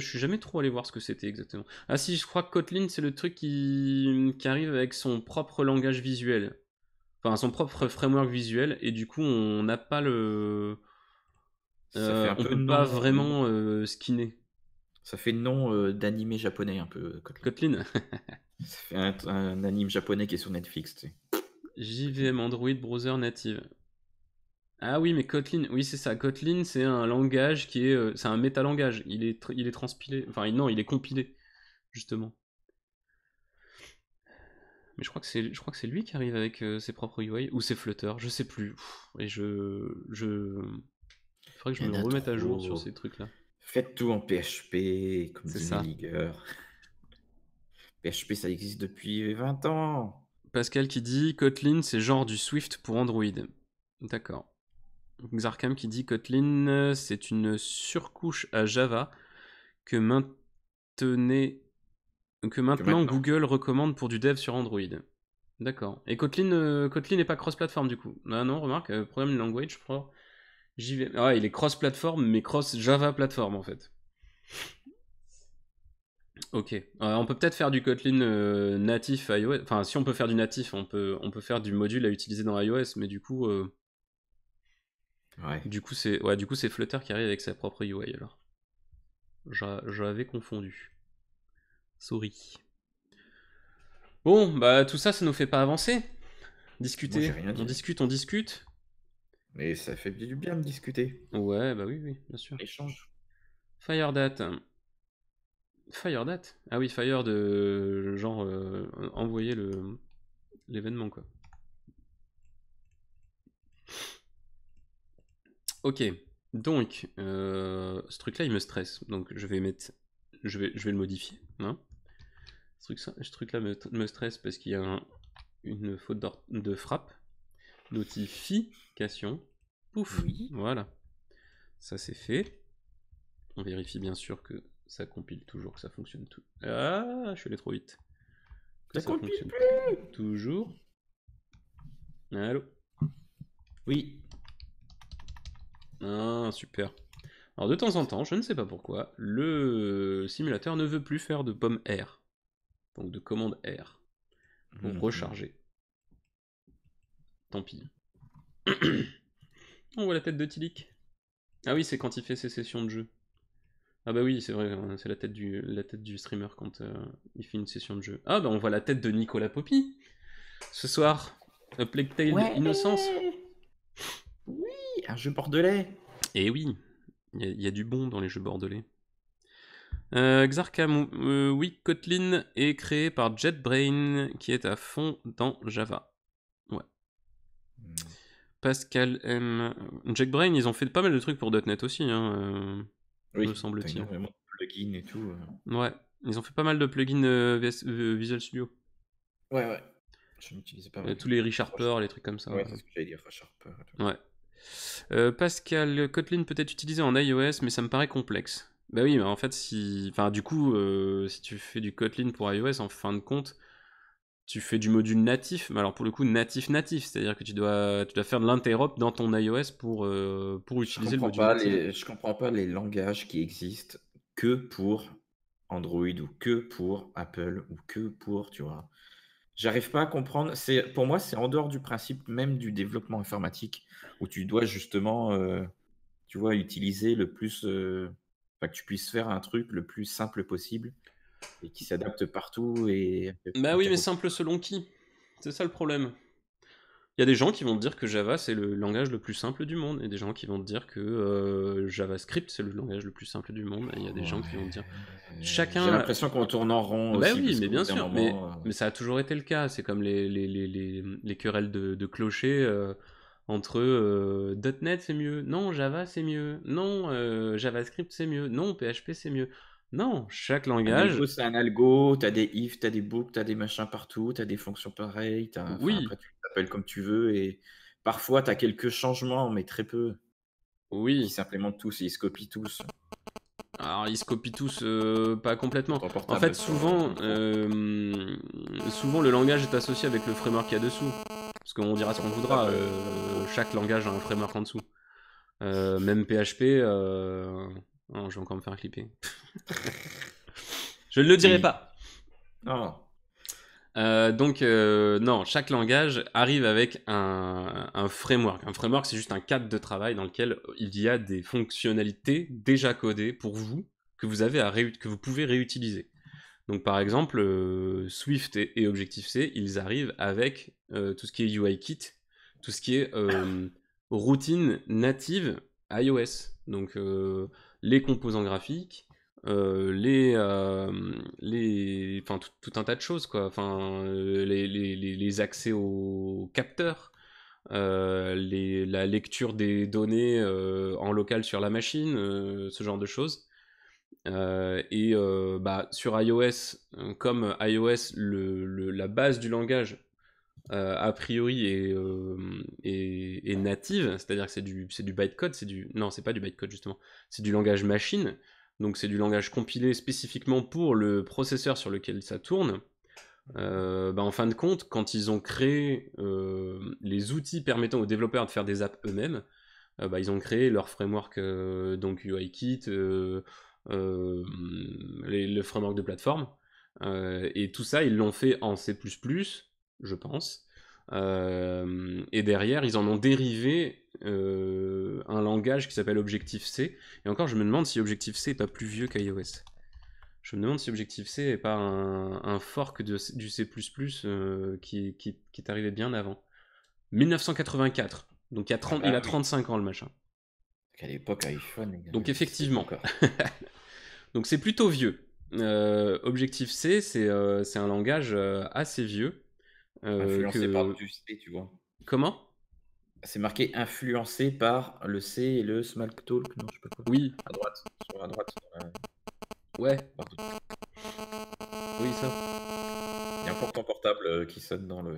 suis jamais trop allé voir ce que c'était exactement. Ah si, je crois que Kotlin, c'est le truc qui arrive avec son propre langage visuel. Enfin, son propre framework visuel, et du coup, on n'a pas le... Ça fait un on peu peut pas nom, vraiment skinner. ça fait nom d'animé japonais un peu, Kotlin. Kotlin. Ça fait un anime japonais qui est sur Netflix, tu sais. JVM Android Browser Native. Ah oui, mais Kotlin, oui c'est ça. Kotlin, c'est un langage qui est, c'est un métalangage. Il est transpilé, enfin non, il est compilé justement. Mais je crois que c'est lui qui arrive avec ses propres UI ou c'est Flutter, je sais plus. Et il faudrait que je Il y me en a remette à jour sur trop. ces trucs-là. Faites tout en PHP, comme C'est dit ça. Melliger. PHP, ça existe depuis 20 ans. Pascal qui dit Kotlin, c'est genre du Swift pour Android. D'accord. Xarkam qui dit Kotlin, c'est une surcouche à Java que maintenant Google recommande pour du dev sur Android. D'accord. Et Kotlin n'est pas cross-platform du coup. Ah non, remarque, programming language, je crois. J'y vais. Ah, il est cross-platform, mais cross-Java platform en fait. Ok. On peut peut-être faire du Kotlin natif iOS. Enfin, si on peut faire du natif, on peut faire du module à utiliser dans iOS, mais du coup, Ouais. c'est Flutter qui arrive avec sa propre UI alors. J'avais confondu. Sorry. Bon, bah tout ça, ça nous fait pas avancer. Moi, j'ai Discuter. rien dit. On discute. Mais ça fait du bien de discuter. Ouais, bah oui, bien sûr. Échange. Firedate. Firedate? Ah oui, Fire de genre envoyer l'événement quoi. Ok, donc ce truc-là il me stresse, donc je vais le modifier. Hein, ce truc-là me stresse parce qu'il y a une faute de frappe. Notification. Pouf. Oui. Voilà. Ça c'est fait. On vérifie bien sûr que ça compile toujours, que ça fonctionne tout. Ah, je suis allé trop vite. Que Ça compile fonctionne plus. toujours. Allô? Oui. Ah, super. Alors de temps en temps, je ne sais pas pourquoi, le simulateur ne veut plus faire de pomme R. Donc de commande R. Pour recharger. Tant pis. On voit la tête de Tilik. Ah oui, c'est quand il fait ses sessions de jeu. Ah bah oui, c'est vrai, c'est la tête du streamer quand il fait une session de jeu. Ah bah on voit la tête de Nicolas Poppy. Ce soir, A Plague Tale Ouais. Innocence. Oui, un jeu bordelais. Et oui, il y a du bon dans les jeux bordelais. Xarkam, oui, Kotlin est créé par JetBrains, qui est à fond dans Java. Ouais. Pascal M. JetBrains, ils ont fait pas mal de trucs pour .NET aussi, hein, Oui, me semble-t-il. énormément de plugins et tout. Ouais, ils ont fait pas mal de plugins Visual Studio. Ouais. Je m'utilisais pas mal. Tous les ReSharper, les trucs comme ça. Ouais, c'est ce que j'allais dire, ReSharper. Ouais. Pascal, Kotlin peut être utilisé en iOS, mais ça me paraît complexe. Bah oui, mais en fait, du coup, si tu fais du Kotlin pour iOS, en fin de compte, tu fais du module natif, mais alors pour le coup natif, c'est-à-dire que tu dois faire de l'interop dans ton iOS pour utiliser le module natif. Je comprends pas les langages qui existent que pour Android ou que pour Apple ou que pour, tu vois. J'arrive pas à comprendre. Pour moi, c'est en dehors du principe même du développement informatique où tu dois justement, tu vois, utiliser le plus, enfin, que tu puisses faire un truc le plus simple possible et qui s'adapte partout et Bah oui, mais simple selon qui? C'est ça le problème. Il y a des gens qui vont te dire que Java c'est le langage le plus simple du monde, et des gens qui vont te dire que JavaScript c'est le langage le plus simple du monde, et il y a des gens qui vont te dire... J'ai Chacun... l'impression qu'on tourne en rond Bah aussi oui, parce mais qu'au bout bien d'un sûr, moment, mais ça a toujours été le cas, c'est comme les querelles de clochers, entre .NET c'est mieux, non Java c'est mieux, non JavaScript c'est mieux, non PHP c'est mieux. Non, chaque Un langage, algo, c'est un algo, t'as des if, t'as des books, t'as des machins partout, t'as des fonctions pareilles, enfin, oui, après tu t'appelles comme tu veux et parfois t'as quelques changements, mais très peu, qui oui. s'implémentent tous et ils se copient tous Alors ils se copient tous pas sur complètement. ton En fait, portable, sur ton souvent, écran. souvent le langage est associé avec le framework qu'il y a dessous. Parce qu'on dira ce qu'on Ah voudra, bah, chaque langage a un framework en dessous. Même PHP, non, je vais encore me faire clipper. Je ne le dirai oui. pas. Non, Donc, non, chaque langage arrive avec un framework. Un framework, c'est juste un cadre de travail dans lequel il y a des fonctionnalités déjà codées pour vous que vous avez que vous pouvez réutiliser. Donc, par exemple, Swift et Objective-C, ils arrivent avec tout ce qui est UIKit, tout ce qui est routine native iOS. Donc, les composants graphiques, enfin tout un tas de choses quoi. Enfin, les accès aux capteurs, la lecture des données en local sur la machine, ce genre de choses. Et bah, sur iOS, comme iOS, la base du langage a priori est native, c'est-à-dire que c'est du bytecode, non, c'est pas du bytecode justement, c'est du langage machine, donc c'est du langage compilé spécifiquement pour le processeur sur lequel ça tourne. Bah, en fin de compte, quand ils ont créé les outils permettant aux développeurs de faire des apps eux-mêmes, bah, ils ont créé leur framework, donc UIKit, le framework de plateforme, et tout ça, ils l'ont fait en C++, je pense. Et derrière, ils en ont dérivé un langage qui s'appelle Objective-C. Et encore, je me demande si Objective-C est pas plus vieux qu'iOS. Je me demande si Objective-C est pas un fork du C++ qui est arrivé bien avant. 1984. Donc ah il bah a oui. 35 ans le machin. À l'époque, iPhone Donc n'existait pas effectivement. encore. Donc c'est plutôt vieux. Objective-C, c'est un langage assez vieux. Influencé par Que... du C, tu vois. Comment? C'est marqué influencé par le C et le Smalltalk, non, je sais pas quoi. Oui, À droite, sur la droite, dans la ouais, barre de- oui ça. Il y a encore ton portable qui sonne dans le.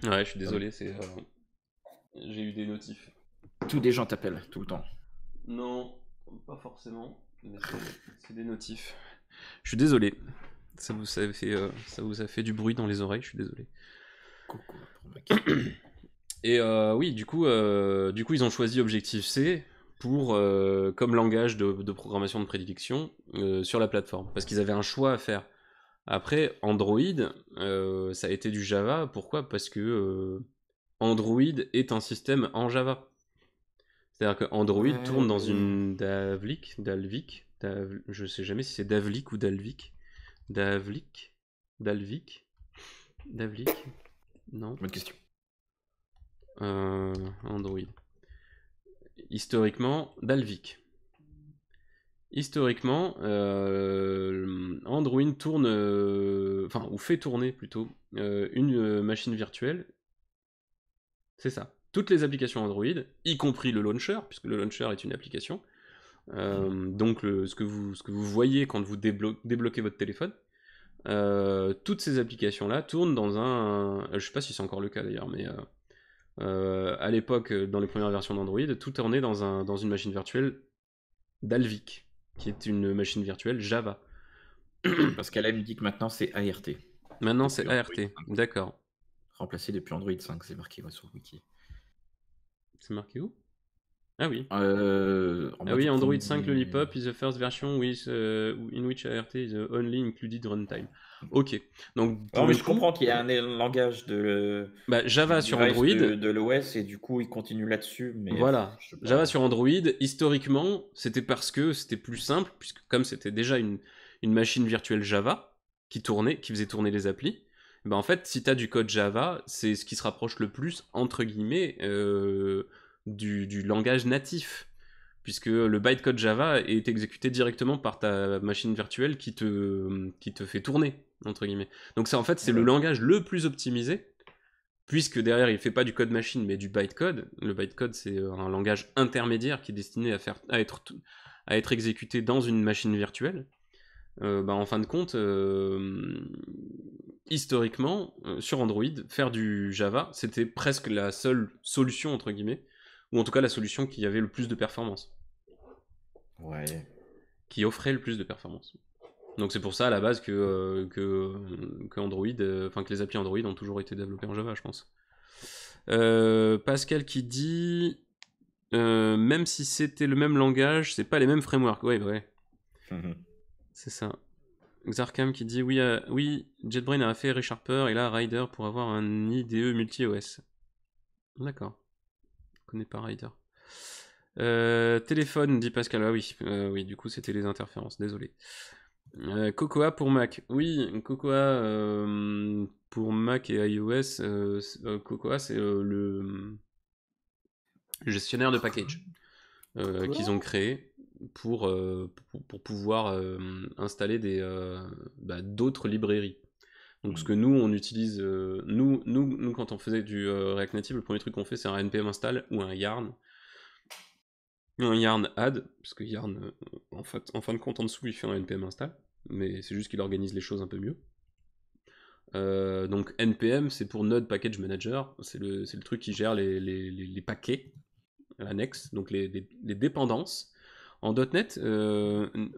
Ouais, je suis dans le- désolé, j'ai eu des notifs. Tous des gens t'appellent tout le temps. Non, pas forcément, mais c'est des notifs. Je suis désolé. Ça vous a fait du bruit dans les oreilles, je suis désolé. Coucou pour Mac. Et oui, du coup, ils ont choisi Objective-C pour comme langage de programmation de prédilection sur la plateforme, parce qu'ils avaient un choix à faire. Après, Android, ça a été du Java. Pourquoi? Parce que Android est un système en Java. C'est-à-dire que Android Ouais, tourne dans ouais. une je sais jamais si c'est Davlik ou Dalvik. Davlik, Dalvik, Davlik, non. Bonne question. Android. Historiquement, Dalvik. Historiquement, Android tourne, enfin, ou fait tourner plutôt, une machine virtuelle. C'est ça. Toutes les applications Android, y compris le launcher, puisque le launcher est une application. Donc ce que vous voyez quand vous débloquez votre téléphone, toutes ces applications-là tournent dans je sais pas si c'est encore le cas d'ailleurs, mais à l'époque, dans les premières versions d'Android, tout tournait dans une machine virtuelle Dalvik, qui est une machine virtuelle Java. Parce qu'elle me dit que maintenant c'est ART. Maintenant, c'est Depuis Android ART. 5. D'accord. Remplacé depuis Android 5, c'est marqué sur le wiki. C'est marqué où? Ah oui. En Ah bas du oui, Android 5 premier. Lollipop is the first version in which ART is the only included runtime. Ok. Donc, Non, pour mais le je coup, comprends qu'il y a un langage bah, du Java sur device Android, de l'OS et du coup il continue là-dessus, mais voilà. je sais Java pas. sur Android, historiquement, c'était parce que c'était plus simple, puisque comme c'était déjà une machine virtuelle Java qui tournait, qui faisait tourner les applis, ben en fait, si tu as du code Java, c'est ce qui se rapproche le plus, entre guillemets, du langage natif. Puisque le bytecode Java est exécuté directement par ta machine virtuelle qui te fait tourner, entre guillemets. Donc ça, en fait, c'est le Ouais. langage le plus optimisé puisque derrière il fait pas du code machine mais du bytecode. Le bytecode c'est un langage intermédiaire qui est destiné à être exécuté dans une machine virtuelle. En fin de compte, historiquement, sur Android, faire du Java, c'était presque la seule solution, entre guillemets, ou en tout cas la solution qui avait le plus de performance. Ouais. Qui offrait le plus de performance. Donc c'est pour ça à la base que Android, que les applis Android ont toujours été développées en Java, je pense. Pascal qui dit même si c'était le même langage, c'est pas les mêmes frameworks. Ouais. C'est ça. Xarkam qui dit oui, JetBrains a fait ReSharper et là Rider pour avoir un IDE multi-OS. D'accord. Je connais pas Rider. Téléphone, dit Pascal. Ah oui, du coup c'était les interférences, désolé. Cocoa pour Mac. Oui, Cocoa pour Mac et iOS. Cocoa, c'est le gestionnaire de package qu'ils ont créé pour pouvoir installer d'autres librairies. Donc ce que nous on utilise, nous quand on faisait du React Native, le premier truc qu'on fait c'est un npm install ou un yarn. Un yarn add, parce que yarn, en fin de compte en dessous il fait un npm install, mais c'est juste qu'il organise les choses un peu mieux. Donc npm c'est pour Node Package Manager, c'est le truc qui gère les paquets annexes, donc les dépendances. En .NET,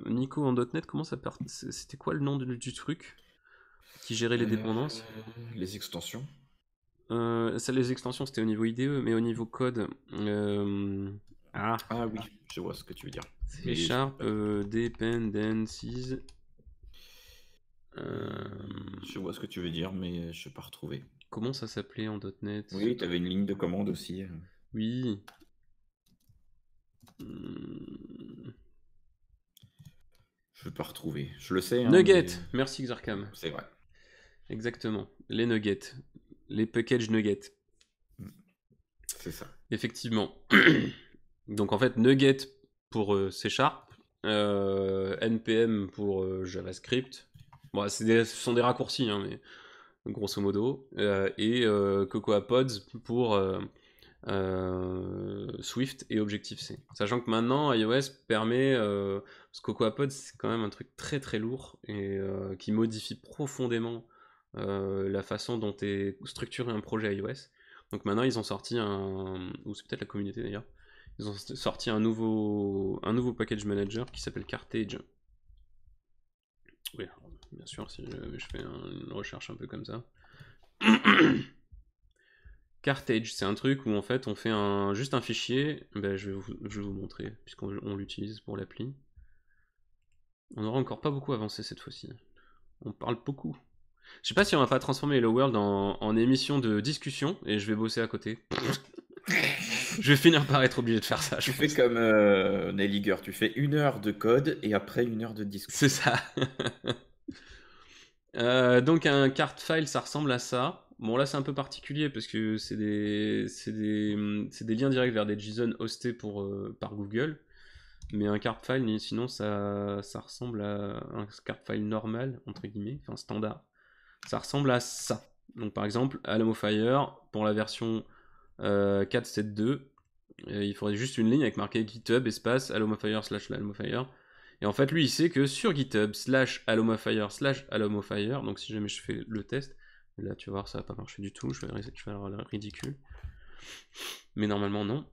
Nico, en .NET, comment ça part? C'était quoi le nom du truc qui gérait les dépendances? Les extensions. Les extensions c'était au niveau IDE, mais au niveau code... Ah oui, je vois ce que tu veux dire. C# dependencies. Je vois ce que tu veux dire, mais je ne peux pas retrouver. Comment ça s'appelait en .NET? Oui, tu avais une ligne de commande aussi. Oui. Je ne peux pas retrouver. Je le sais. Nugget, merci Xarkam. C'est vrai. Exactement. Les nuggets. Les package nuggets. C'est ça. Effectivement. Donc en fait, Nugget pour C#, NPM pour JavaScript. Bon, ce sont des raccourcis, hein, mais grosso modo. Et Cocoa Pods pour Swift et Objective-C. Sachant que maintenant, iOS permet... parce que Cocoa Pods, c'est quand même un truc très très lourd et qui modifie profondément la façon dont est structuré un projet iOS. Donc maintenant, ils ont sorti ou c'est peut-être la communauté d'ailleurs, ils ont sorti un nouveau package manager qui s'appelle Carthage. Oui, bien sûr, si je fais une recherche un peu comme ça. Carthage, c'est un truc où en fait on fait juste un fichier. Je vais vous montrer, puisqu'on l'utilise pour l'appli. On aura encore pas beaucoup avancé cette fois-ci. On parle beaucoup. Je sais pas si on va pas transformer Hello World en émission de discussion et je vais bosser à côté. Je vais finir par être obligé de faire ça. Tu fais comme Nelliger, tu fais 1 heure de code et après 1 heure de discussion. C'est ça. Donc un cart file, ça ressemble à ça. Bon là c'est un peu particulier parce que c'est des liens directs vers des JSON hostés par Google. Mais un cart file, sinon ça ressemble à un cart file normal, entre guillemets, enfin standard. Ça ressemble à ça. Donc par exemple, Alamo-Fire, pour la version 4.7.2, il faudrait juste une ligne avec marqué GitHub espace Alamo-Fire/Alamo-Fire. Et en fait, lui, il sait que sur GitHub /Alamo-Fire/Alamo-Fire, donc si jamais je fais le test, là tu vas voir, ça va pas marcher du tout, je vais avoir l'air ridicule. Mais normalement, non.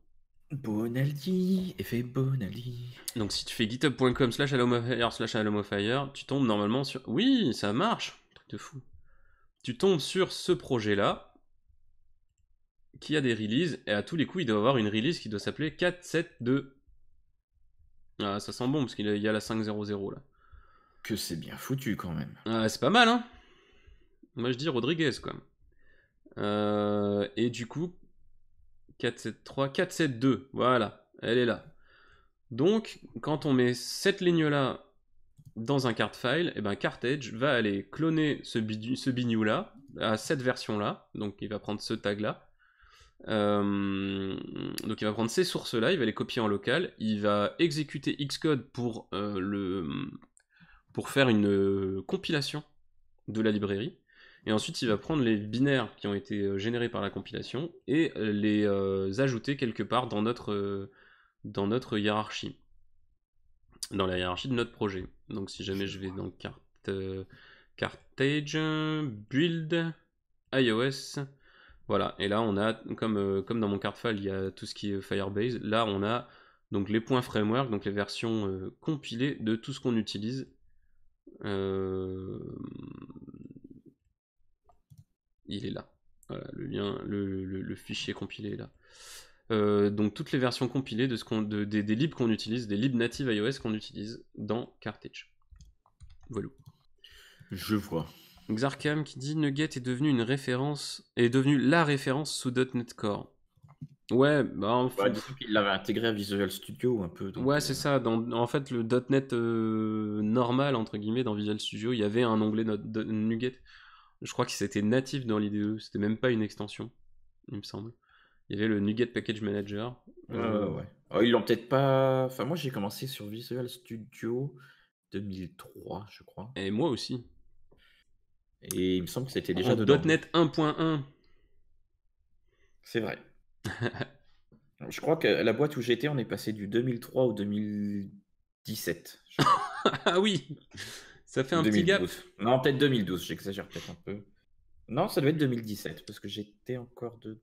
Bonaldi, effet Bonaldi. Donc si tu fais github.com/Alamo-Fire/Alamo-Fire, tu tombes normalement sur... Oui, ça marche, truc de fou. Tu tombes sur ce projet-là, qui a des releases, et à tous les coups, il doit avoir une release qui doit s'appeler 4.7.2. Ah, ça sent bon, parce qu'il y a la 5.0.0 là. Que c'est bien foutu quand même. Ah, c'est pas mal, hein. Moi je dis Rodriguez, quoi. Et du coup, 4.7.3, 4.7.2, voilà, elle est là. Donc, quand on met cette ligne-là dans un cart file, et ben Carthage va aller cloner ce bignou-là à cette version-là, donc il va prendre ce tag-là. Donc il va prendre ces sources-là, il va les copier en local, il va exécuter Xcode pour faire une compilation de la librairie, Et ensuite, il va prendre les binaires qui ont été générés par la compilation et les ajouter quelque part dans notre hiérarchie, dans la hiérarchie de notre projet. Donc si jamais je vais dans Cartage, Build, iOS, voilà. Et là, on a, comme dans mon card file, il y a tout ce qui est Firebase. Là, on a donc les points framework, donc les versions compilées de tout ce qu'on utilise. Il est là. Voilà, le lien, le fichier compilé est là. Donc toutes les versions compilées des libs qu'on utilise, des libs natives iOS qu'on utilise dans Cartage. Voilà. Je vois. Xarkam qui dit Nugget est devenu la référence sous .NET Core. Ouais, bah disons qu'il l'avait intégré à Visual Studio un peu. Donc, ouais, c'est ça. En fait, le .NET normal, entre guillemets, dans Visual Studio, il y avait un onglet Nugget. Je crois que c'était natif dans l'IDE, c'était même pas une extension, il me semble. Il y avait le Nugget Package Manager. Ouais. Oh, ils l'ont peut-être pas. Enfin, moi, j'ai commencé sur Visual Studio 2003, je crois. Et moi aussi. Et il me semble que c'était déjà En dedans. .NET 1.1. C'est vrai. Je crois que la boîte où j'étais, on est passé du 2003 au 2017. Je crois. Ah oui, ça fait un petit 2012. gap. Non, peut-être 2012, j'exagère peut-être un peu. Non, ça devait être 2017, parce que j'étais encore de...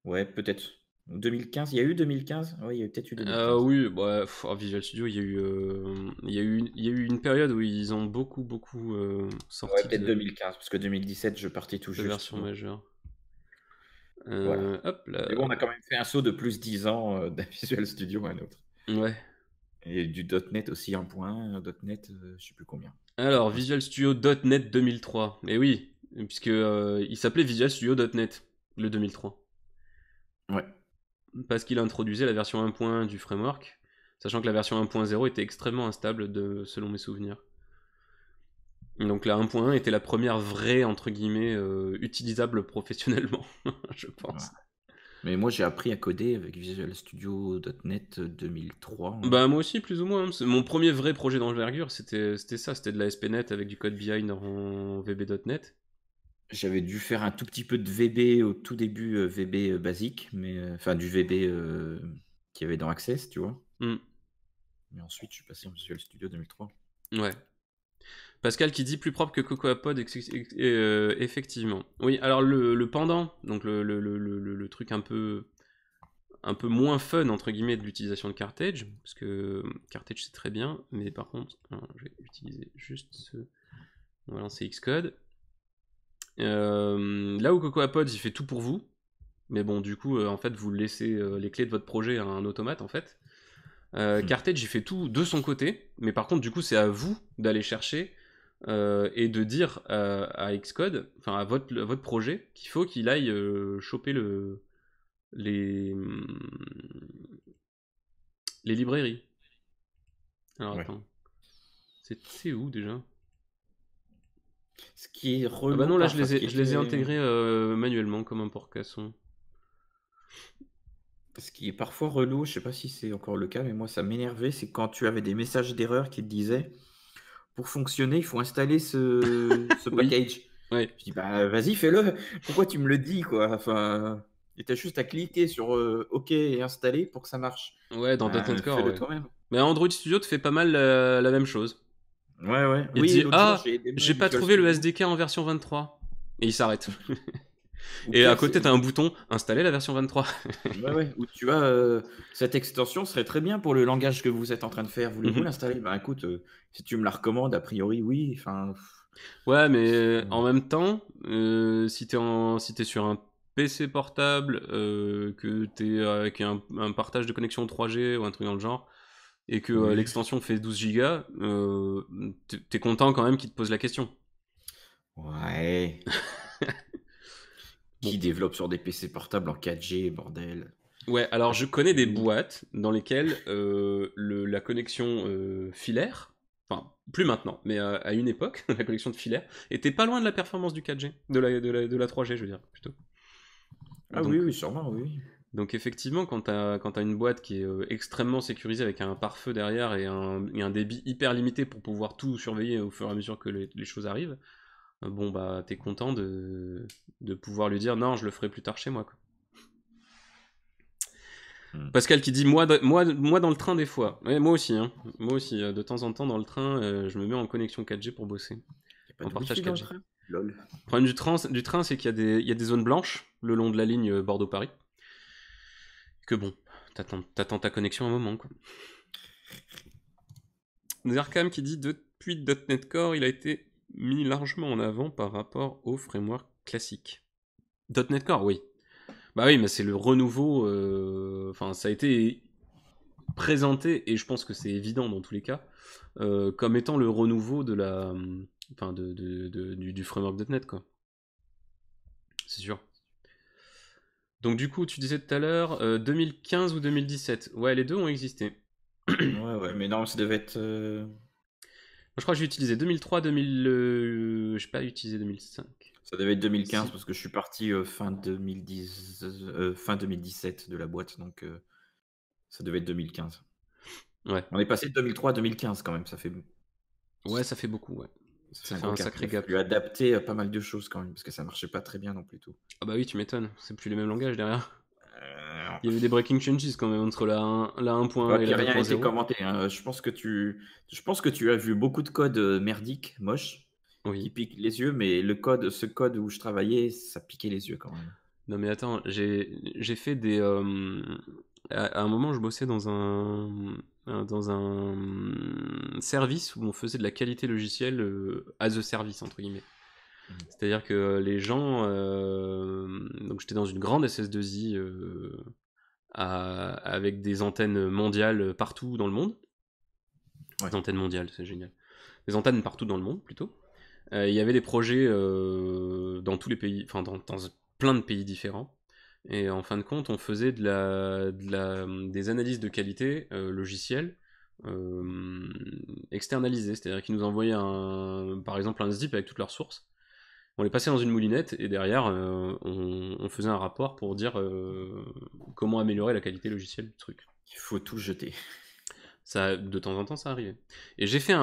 Ouais, peut-être. 2015, il y a eu 2015? Oui, il y a peut-être eu 2015. Oui, bah, Visual Studio, il y a eu une période où ils ont beaucoup sorti Ouais, peut-être 2015, parce que 2017, je partais tout de juste. versions majeures. Voilà. Hop là. Mais bon, on a quand même fait un saut de plus 10 ans d'un Visual Studio à un autre. Ouais. Et du .NET aussi 1.1, .NET, je sais plus combien. Alors, Visual Studio .NET 2003. Et oui, puisque il s'appelait Visual Studio .NET, le 2003. Ouais. Parce qu'il introduisait la version 1.1 du framework, sachant que la version 1.0 était extrêmement instable, selon mes souvenirs. Donc la 1.1 était la première vraie, entre guillemets, utilisable professionnellement, je pense. Ouais. Mais moi, j'ai appris à coder avec Visual Studio .NET 2003. Bah moi aussi, plus ou moins. Mon premier vrai projet d'envergure, c'était ça, c'était de la SPNet avec du code behind en VB.NET. J'avais dû faire un tout petit peu de VB au tout début, VB basique, mais enfin du VB qu'il y avait dans Access, tu vois. Mais ensuite, je suis passé en Visual Studio 2003. Ouais. Pascal qui dit plus propre que CocoaPod, effectivement. Oui, alors le pendant, donc le truc un peu moins fun entre guillemets de l'utilisation de Cartage, parce que Cartage c'est très bien, mais par contre, alors, je vais utiliser juste on va lancer Xcode. Là où CocoaPod il fait tout pour vous, mais bon du coup en fait vous laissez les clés de votre projet à un automate en fait. Cartage il fait tout de son côté, mais par contre du coup c'est à vous d'aller chercher et de dire à Xcode, enfin à votre projet, qu'il faut qu'il aille choper les librairies. Alors Ouais. attends, c'est où déjà? Ce qui est relou. Ah bah non, là enfin, je les ai intégrés manuellement comme un porcasson. Ce qui est parfois relou, je sais pas si c'est encore le cas, mais moi ça m'énervait, c'est quand tu avais des messages d'erreur qui te disaient pour fonctionner, il faut installer ce Oui, package. ouais. Je dis bah vas-y, fais-le. Pourquoi tu me le dis quoi? Enfin, et t'as juste à cliquer sur OK et installer pour que ça marche. Ouais, dans Ben, .NET Core, fais-le ouais. toi-même. Mais Android Studio te fait pas mal la même chose. Ouais. Il te Oui, dit l'autre jour, ah, j'ai démarré j'ai pas Visual trouvé le Studio. SDK en version 23. Et il s'arrête. Ou Et à pire, côté, t'as un bouton installer la version 23. ouais. Ou tu vois, cette extension serait très bien pour le langage que vous êtes en train de faire. Voulez-vous l'installer? Ben écoute, si tu me la recommandes, a priori, oui. Enfin, Ouais, mais en même temps, si t'es sur un PC portable, que t'es avec un partage de connexion 3G ou un truc dans le genre, et que oui. l'extension fait 12 Go, t'es content quand même qu'il te pose la question. Ouais. Bon. Qui développe sur des PC portables en 4G, bordel? Ouais, alors Pas je chez connais des nous. boîtes dans lesquelles la connexion filaire, enfin plus maintenant, mais à une époque, la connexion de filaire était pas loin de la performance du 4G, de la 3G je veux dire, plutôt. Ah oui, Donc, oui, sûrement, oui. donc effectivement, quand t'as une boîte qui est extrêmement sécurisée avec un pare-feu derrière et un débit hyper limité pour pouvoir tout surveiller au fur et à mesure que les choses arrivent, bon bah t'es content de pouvoir lui dire non, je le ferai plus tard chez moi, quoi. Pascal qui dit moi dans le train des fois. Ouais, moi aussi, hein. Moi aussi, de temps en temps dans le train, je me mets en connexion 4G pour bosser. Y a pas En de partage wifi dans le 4G. train? Lol. Le problème du train, c'est qu'il y a des zones blanches le long de la ligne Bordeaux-Paris. Que bon, t'attends ta connexion un moment, quoi. Zerkam qui dit depuis .NET Core, il a été mis largement en avant par rapport au framework classique. .NET Core, oui. Bah oui, mais c'est le renouveau. Enfin, ça a été présenté, et je pense que c'est évident dans tous les cas, comme étant le renouveau de la. Enfin, du framework .NET, quoi. C'est sûr. Donc, du coup, tu disais tout à l'heure 2015 ou 2017. Ouais, les deux ont existé. Ouais, mais non, ça devait être. Je crois que j'ai utilisé 2003, 2000. J'ai pas utilisé 2005. Ça devait être 2015 Si. parce que je suis parti fin 2010, fin 2017 de la boîte, donc ça devait être 2015. Ouais. On est passé de 2003 à 2015 quand même, Ouais, ça fait beaucoup, ouais. ça fait Ça un fait gros un gap. sacré Il a gap. fallu adapter pas mal de choses quand même parce que ça marchait pas très bien non plus tout. Ah bah oui, tu m'étonnes. C'est plus les mêmes langages derrière. Euh, Il y avait des breaking changes quand même entre la 1.1 Ouais, et puis la rien n'a été 2.0. commenté, hein. Je pense que tu as vu beaucoup de code merdique, moche, qui Oui. pique les yeux, mais ce code où je travaillais, ça piquait les yeux quand même. Non mais attends, j'ai fait des... à un moment, je bossais dans un service où on faisait de la qualité logicielle as a service, entre guillemets. C'est-à-dire que les gens... donc j'étais dans une grande SS2I avec des antennes mondiales partout dans le monde. Ouais. Des antennes mondiales, c'est génial. Des antennes partout dans le monde, plutôt. Il y avait des projets dans tous les pays, enfin dans plein de pays différents. Et en fin de compte, on faisait des analyses de qualité logicielles externalisées. C'est-à-dire qu'ils nous envoyaient par exemple un zip avec toutes leurs sources. On les passait dans une moulinette et derrière, on faisait un rapport pour dire comment améliorer la qualité logicielle du truc. Il faut tout jeter. Ça, de temps en temps, ça arrivait. Et j'avais fait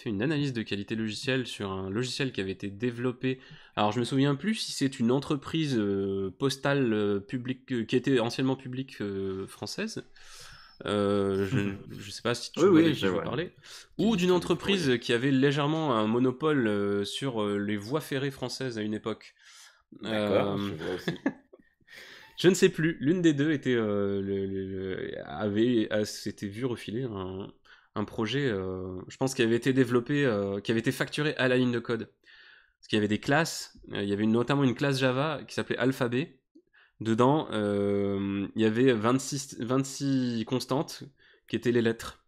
une analyse de qualité logicielle sur un logiciel qui avait été développé. Alors, je me souviens plus si c'est une entreprise postale publique qui était anciennement publique française. Je sais pas si tu vois de qui je veux parler. Ou d'une entreprise qui avait légèrement un monopole sur les voies ferrées françaises à une époque. D'accord, je vois aussi. Je ne sais plus. L'une des deux s'était vu refiler un projet, je pense, qui avait été développé, qui avait été facturé à la ligne de code. Parce qu'il y avait des classes, il y avait notamment une classe Java qui s'appelait Alphabet. Dedans, il y avait 26 constantes qui étaient les lettres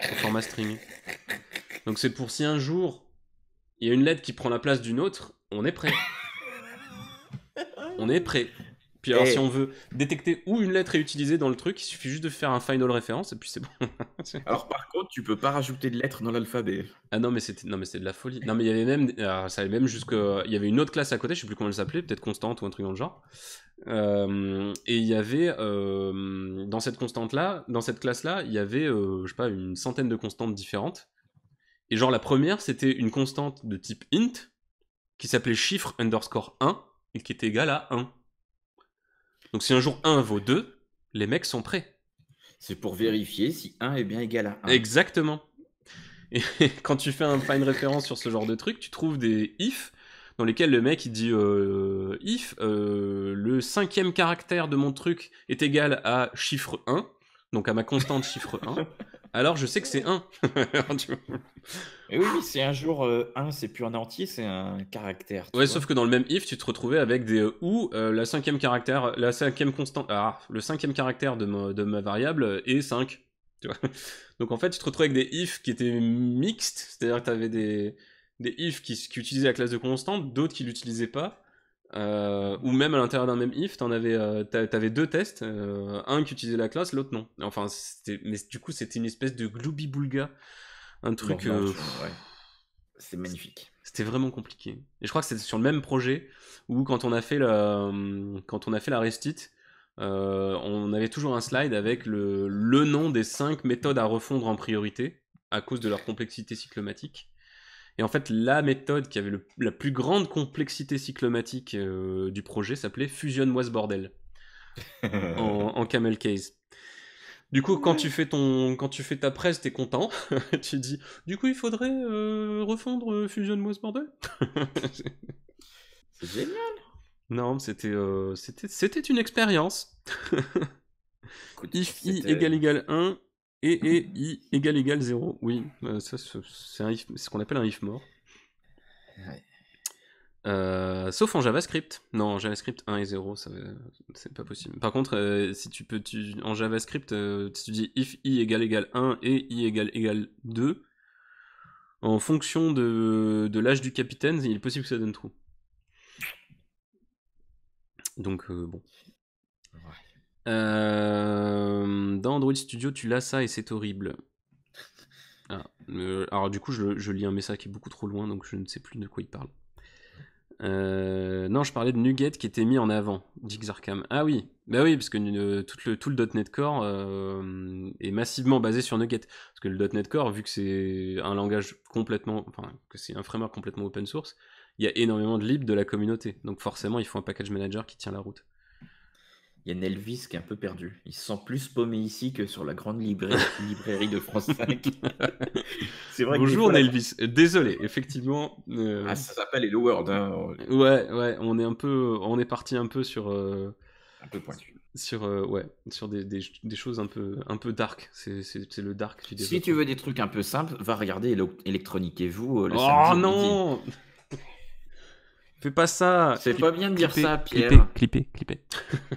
au format string. Donc c'est pour si un jour il y a une lettre qui prend la place d'une autre, on est prêt. On est prêt. Puis alors, si on veut détecter où une lettre est utilisée dans le truc, il suffit juste de faire un final référence et puis c'est bon. Alors par contre, tu peux pas rajouter de lettres dans l'alphabet. Ah non, mais c'était de la folie. Non, mais il y avait même, alors, ça allait même il y avait une autre classe à côté, je sais plus comment elle s'appelait, peut-être Constante ou un truc dans le genre. Et il y avait dans cette classe-là, il y avait, je sais pas, une centaine de constantes différentes. Et genre la première, c'était une constante de type int qui s'appelait chiffre underscore 1 et qui était égale à 1. Donc si un jour 1 vaut 2, les mecs sont prêts. C'est pour vérifier si 1 est bien égal à 1. Exactement. Et quand tu fais un find référence sur ce genre de truc, tu trouves des if dans lesquels le mec il dit if le 5e caractère de mon truc est égal à chiffre 1, donc à ma constante chiffre 1, alors je sais que c'est 1. Et oui, c'est un jour 1, c'est plus un entier, c'est un caractère. Ouais, sauf que dans le même if, tu te retrouvais avec des où le 5e caractère de ma variable est 5. Tu vois. Donc en fait, tu te retrouvais avec des ifs qui étaient mixtes, c'est-à-dire que tu avais des ifs qui utilisaient la classe de constante, d'autres qui l'utilisaient pas. Ou même à l'intérieur d'un même if, t'avais deux tests, un qui utilisait la classe, l'autre non. Enfin, mais du coup, c'était une espèce de gloubi-boulga, un truc. Ouais. C'est magnifique. C'était vraiment compliqué. Et je crois que c'était sur le même projet où quand on a fait la restite, on avait toujours un slide avec le nom des 5 méthodes à refondre en priorité. à cause de leur complexité cyclomatique. Et en fait, la méthode qui avait la plus grande complexité cyclomatique du projet s'appelait Fusionne-moi ce bordel en camel case. Du coup, quand tu fais ta presse, t'es content. Tu dis, du coup, il faudrait refondre Fusionne-moi ce bordel. C'est génial. Non, c'était une expérience. Écoute, If i égale 1 et i égale 0. Oui, ça, c'est ce qu'on appelle un if mort. Ouais. Sauf en JavaScript. Non, en JavaScript 1 et 0, c'est pas possible. Par contre, si en JavaScript, si tu dis if i égale 1 et i égale 2, en fonction de l'âge du capitaine, il est possible que ça donne trou. Donc, bon. Ouais. Dans Android Studio, tu l'as ça et c'est horrible. Alors, du coup, je lis un message qui est beaucoup trop loin, donc je ne sais plus de quoi il parle. Non, je parlais de Nuget qui était mis en avant, dit Xarkam. Ah oui, bah oui, parce que tout le .NET Core est massivement basé sur Nuget. Parce que le .NET Core, vu que c'est un langage que c'est un framework complètement open source, il y a énormément de libs de la communauté. Donc forcément, il faut un package manager qui tient la route. Il y a Nelvis qui est un peu perdu. Il se sent plus paumé ici que sur la grande librairie de France 5. C'est vrai. Bonjour Nelvis, désolé, effectivement. Ça s'appelle Hello World. Hein. Ouais, on est parti un peu sur. Un peu pointu. Sur des choses un peu dark. C'est le dark du développement. Si tu veux des trucs un peu simples, va regarder Electronique et vous le oh samedi non midi. Fais pas ça. C'est pas bien de dire ça, Pierre. Clipper.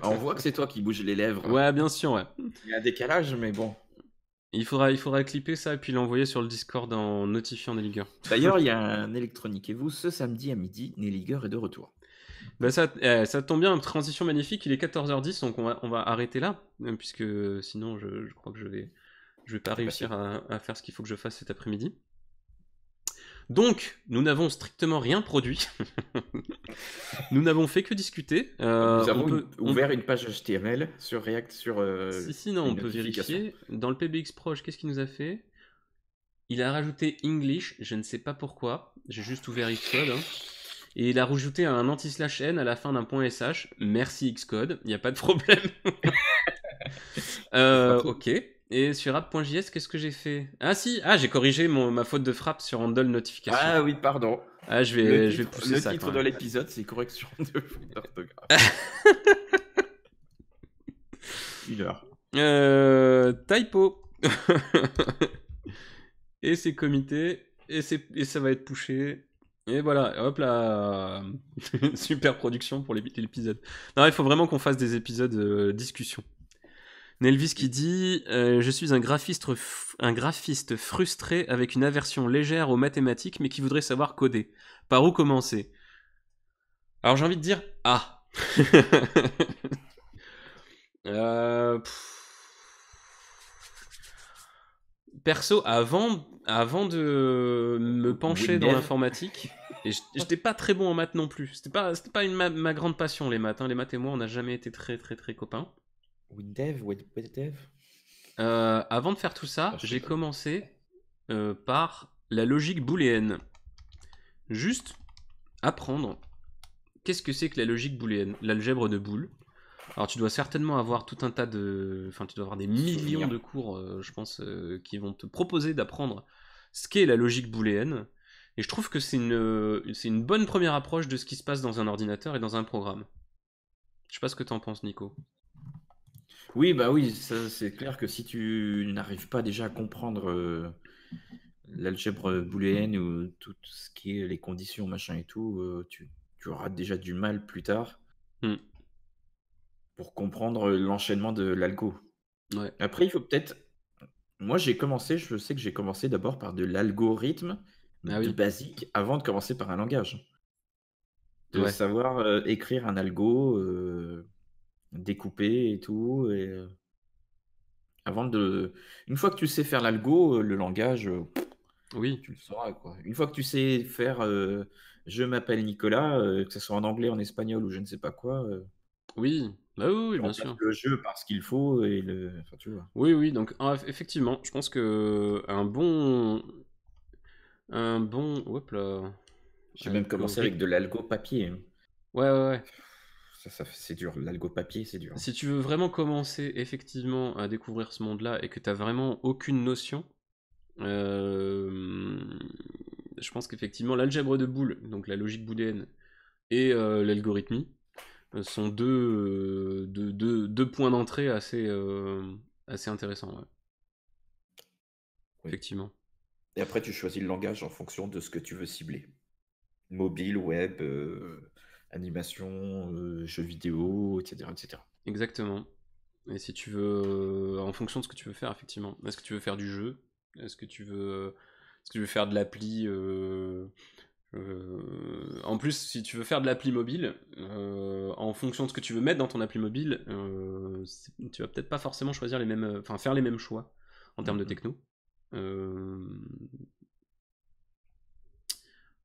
On voit que c'est toi qui bouges les lèvres. Ouais, bien sûr, ouais. Il y a un décalage, mais bon. Il faudra clipper ça et puis l'envoyer sur le Discord en notifiant Nelliger. D'ailleurs, il y a un Electronique et vous ce samedi à midi. Nelliger est de retour. Bah ça tombe bien, transition magnifique. Il est 14h10, donc on va arrêter là, puisque sinon je crois que je vais pas réussir à faire ce qu'il faut que je fasse cet après-midi. Donc, nous n'avons strictement rien produit. Nous n'avons fait que discuter. Nous avons ouvert une page HTML sur React sur. Non, on peut vérifier. Dans le PBX Proj, qu'est-ce qu'il nous a fait? Il a rajouté English, je ne sais pas pourquoi. J'ai juste ouvert Xcode. Hein. Et il a rajouté un anti/n à la fin d'un point .sh. Merci Xcode, il n'y a pas de problème. Ok. Et sur app.js, qu'est-ce que j'ai fait? J'ai corrigé ma faute de frappe sur handle notification. Ah oui, pardon. Je vais pousser ça. Le titre de l'épisode, c'est correction de faute d'orthographe. 1 heure. Typo. Et c'est comité. Et ça va être pushé. Et voilà, hop là. Super production pour l'épisode. Non, il faut vraiment qu'on fasse des épisodes discussion. Nelvis qui dit je suis un graphiste frustré avec une aversion légère aux mathématiques mais qui voudrait savoir coder. Par où commencer? Alors j'ai envie de dire perso, avant de me pencher dans l'informatique, et j'étais pas très bon en maths non plus. C'était pas ma grande passion les maths. Hein. Les maths et moi on n'a jamais été très très très copains. WinDev. Avant de faire tout ça, j'ai commencé par la logique booléenne. Juste apprendre qu'est-ce que c'est que la logique booléenne, l'algèbre de Boole. Alors tu dois certainement avoir tout un tas de... Enfin tu dois avoir des millions de cours, je pense, qui vont te proposer d'apprendre ce qu'est la logique booléenne. Et je trouve que c'est une bonne première approche de ce qui se passe dans un ordinateur et dans un programme. Je sais pas ce que t'en penses, Nico. Oui, bah oui, c'est clair que si tu n'arrives pas déjà à comprendre l'algèbre booléenne ou tout ce qui est les conditions, machin et tout, tu auras déjà du mal plus tard pour comprendre l'enchaînement de l'algo. Ouais. Après, il faut peut-être... Moi, je sais que j'ai commencé d'abord par de l'algorithme basique avant de commencer par un langage. De savoir écrire un algo... découper et tout, et une fois que tu sais faire l'algo, le langage, tu le sauras quoi. Une fois que tu sais faire je m'appelle Nicolas, que ce soit en anglais, en espagnol ou je ne sais pas quoi. Oui, Bah oui, oui, Tu bien remplaces sûr. le jeu par ce qu'il faut et enfin, tu vois. Oui, oui, donc effectivement, je pense que hop là, J'ai même commencé avec algorithme. de l'algo papier, hein. Ouais, ouais, ouais. C'est dur. L'algo papier, c'est dur. Si tu veux vraiment commencer effectivement à découvrir ce monde-là et que t'as vraiment aucune notion, euh, je pense qu'effectivement l'algèbre de Boole, donc la logique booléenne, et l'algorithmie sont deux points d'entrée assez intéressants, ouais. Oui. Effectivement. Et après, tu choisis le langage en fonction de ce que tu veux cibler. Mobile, web, animation, jeux vidéo, etc., etc. Exactement. Et si tu veux, en fonction de ce que tu veux faire, effectivement. Est-ce que tu veux faire du jeu? Est-ce que tu veux faire de l'appli En plus, si tu veux faire de l'appli mobile, en fonction de ce que tu veux mettre dans ton appli mobile, tu vas peut-être pas forcément choisir les mêmes, enfin faire les mêmes choix en termes de Mhm. techno.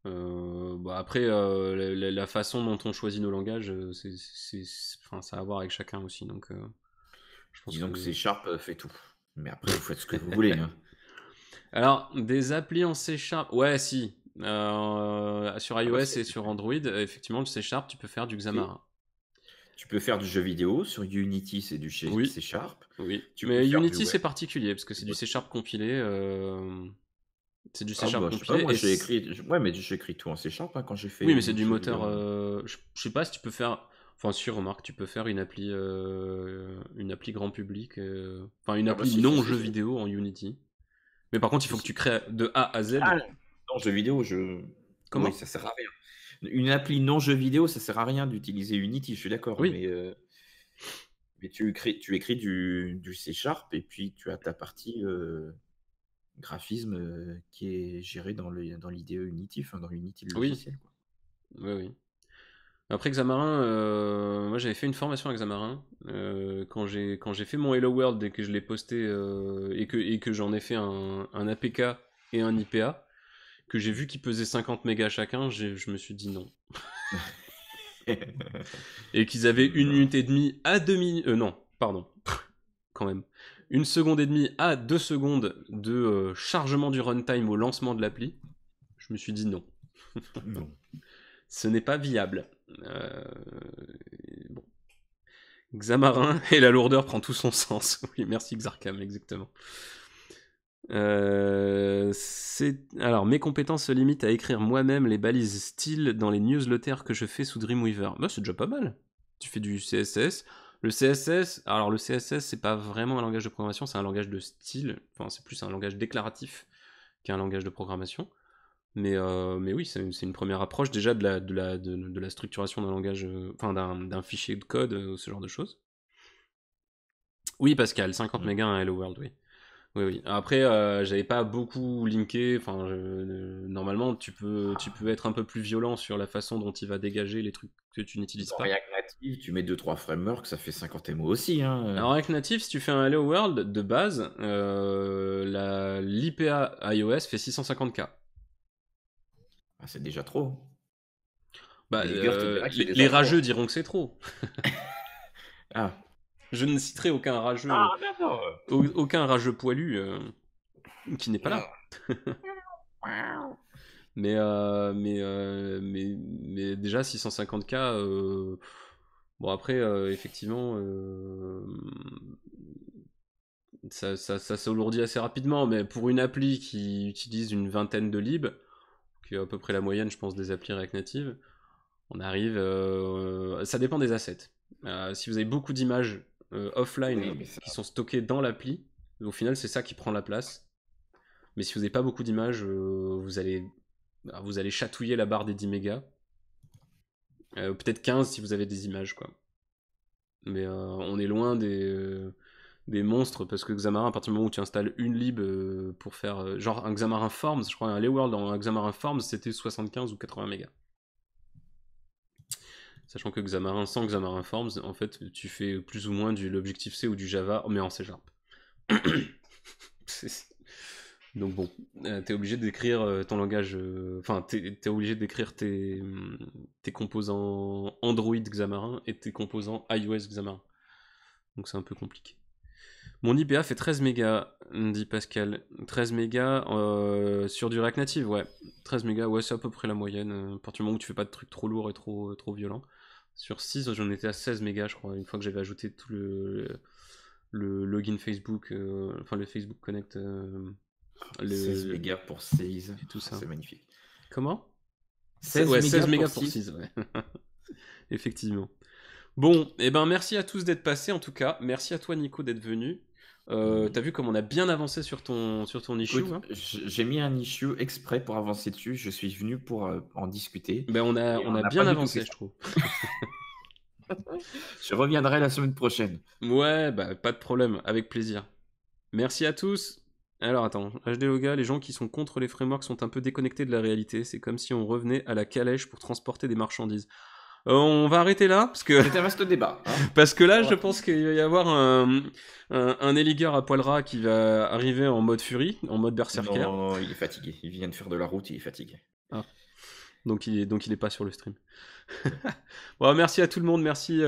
Euh, Bah après, la façon dont on choisit nos langages, enfin, ça a à voir avec chacun aussi. Donc, je pense Disons que C que. Sharp fait tout. Mais après, vous faites ce que vous voulez, hein. Alors, des applis en C Sharp, ouais, si. Sur Ah bah iOS si, et sur Android, effectivement, le C Sharp, tu peux faire du si. Xamarin. Tu peux faire du jeu vidéo. Sur Unity, c'est du Oui, C Sharp. oui. Tu peux Mais faire du Unity, c'est web. particulier parce que c'est du C Sharp compilé. C'est du C Ah Sharp bah, je sais pas, compilé. moi j'ai écrit. Ouais, mais j'ai écrit tout en C Sharp, hein, quand j'ai Oui, fait mais c'est mon du jeu moteur. vidéo. Je sais pas si tu peux faire. Enfin, si, remarque, tu peux faire une appli grand public. Enfin, une Ah bah appli si, si, non si, jeu si. vidéo en Unity. Mais par contre, il Si, faut que tu si. crées de A à Z. Ah, non, jeu vidéo, je. Oui, Comment? ça sert à rien. Une appli non jeu vidéo, ça sert à rien d'utiliser Unity, je suis d'accord, Oui, mais tu écris du C Sharp et puis tu as ta partie graphisme qui est gérée dans l'IDE Unity, enfin dans Unity le oui, logiciel, quoi. oui, oui. Après Xamarin, moi j'avais fait une formation à Xamarin quand j'ai fait mon Hello World et que je l'ai posté et que j'en ai fait un APK et un IPA que j'ai vu qu'ils pesaient 50 mégas chacun, je me suis dit non. Et qu'ils avaient une Non. minute et demie à 2 minutes, non, pardon, quand même, 1 seconde et demie à 2 secondes de chargement du runtime au lancement de l'appli. Je me suis dit non, Non. ce n'est pas viable. Euh, bon. Xamarin et la lourdeur prend tout son sens. Oui, merci Xarkam, exactement. Alors, mes compétences se limitent à écrire moi-même les balises style dans les newsletters que je fais sous Dreamweaver. Bah, c'est déjà pas mal. Tu fais du CSS. Le CSS, c'est pas vraiment un langage de programmation, c'est un langage de style. Enfin, c'est plus un langage déclaratif qu'un langage de programmation. Mais oui, c'est une première approche déjà de la structuration d'un langage, enfin d'un fichier de code, ce genre de choses. Oui, Pascal, 50 Mm. mégas un Hello World, oui. Oui, oui. Après, j'avais pas beaucoup linké. Enfin, normalement, tu peux être un peu plus violent sur la façon dont il va dégager les trucs que tu n'utilises Dans pas. React Native, tu mets 2-3 frameworks, ça fait 50 MO aussi, hein. Alors, avec Native, si tu fais un Hello World de base, l'IPA iOS fait 650K. Ah, c'est déjà trop. Bah, Les rigoeurs te diraient que c'est les déjà rageux trop. diront que c'est trop. Ah. Je ne citerai aucun rageux, Ah, non, non. aucun rageux poilu qui n'est pas là. Mais déjà 650K, bon après effectivement ça s'alourdit assez rapidement, mais pour une appli qui utilise une vingtaine de libs, qui est à peu près la moyenne je pense des applis React Native, on arrive, ça dépend des assets. Si vous avez beaucoup d'images offline Oui, mais ça. qui sont stockées dans l'appli, au final c'est ça qui prend la place. Mais si vous n'avez pas beaucoup d'images, vous allez chatouiller la barre des 10 mégas. Peut-être 15 si vous avez des images, quoi. Mais on est loin des monstres parce que Xamarin, à partir du moment où tu installes une lib pour faire genre un Xamarin Forms, je crois un Leworld en Xamarin Forms c'était 75 ou 80 mégas. Sachant que Xamarin sans Xamarin Forms, en fait, tu fais plus ou moins de l'Objective-C ou du Java, mais en C Sharp. Donc bon, t'es obligé d'écrire ton langage. Enfin, t'es obligé d'écrire tes composants Android Xamarin et tes composants iOS Xamarin. Donc c'est un peu compliqué. Mon IPA fait 13 mégas, dit Pascal. 13 mégas sur du React Native, ouais. 13 mégas, ouais, c'est à peu près la moyenne. À partir du moment où tu fais pas de trucs trop lourds et trop violents. Sur 6, j'en étais à 16 mégas, je crois, une fois que j'avais ajouté tout le login Facebook, enfin le Facebook Connect. 16 mégas pour 6, et tout ça. c'est magnifique. Comment 16 Ouais, mégas 16 mégas pour pour 6. 6, ouais. Effectivement. Bon, et ben merci à tous d'être passés en tout cas. Merci à toi Nico d'être venu. T'as vu comme on a bien avancé sur ton issue, Écoute, hein. j'ai mis un issue exprès pour avancer dessus. Je suis venu pour en discuter. Ben on Et a n'a bien pas du tout avancé, fait je ça. trouve. Je reviendrai la semaine prochaine. Ouais, bah pas de problème, avec plaisir. Merci à tous. Alors attends, HD Loga, les gens qui sont contre les frameworks sont un peu déconnectés de la réalité. C'est comme si on revenait à la calèche pour transporter des marchandises. On va arrêter là parce que C'est un vaste débat. Hein. parce que là, je pense qu'il va y avoir un Elliger à poil ras qui va arriver en mode furie, en mode berserker. Non, il est fatigué. Il vient de faire de la route, il est fatigué. Ah. Donc il est pas sur le stream. Bon, merci à tout le monde, merci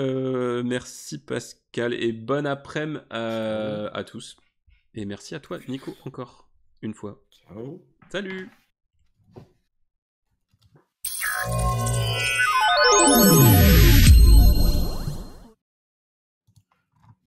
Pascal et bon après-midi à tous. Et merci à toi Nico encore une fois. Ciao. Salut.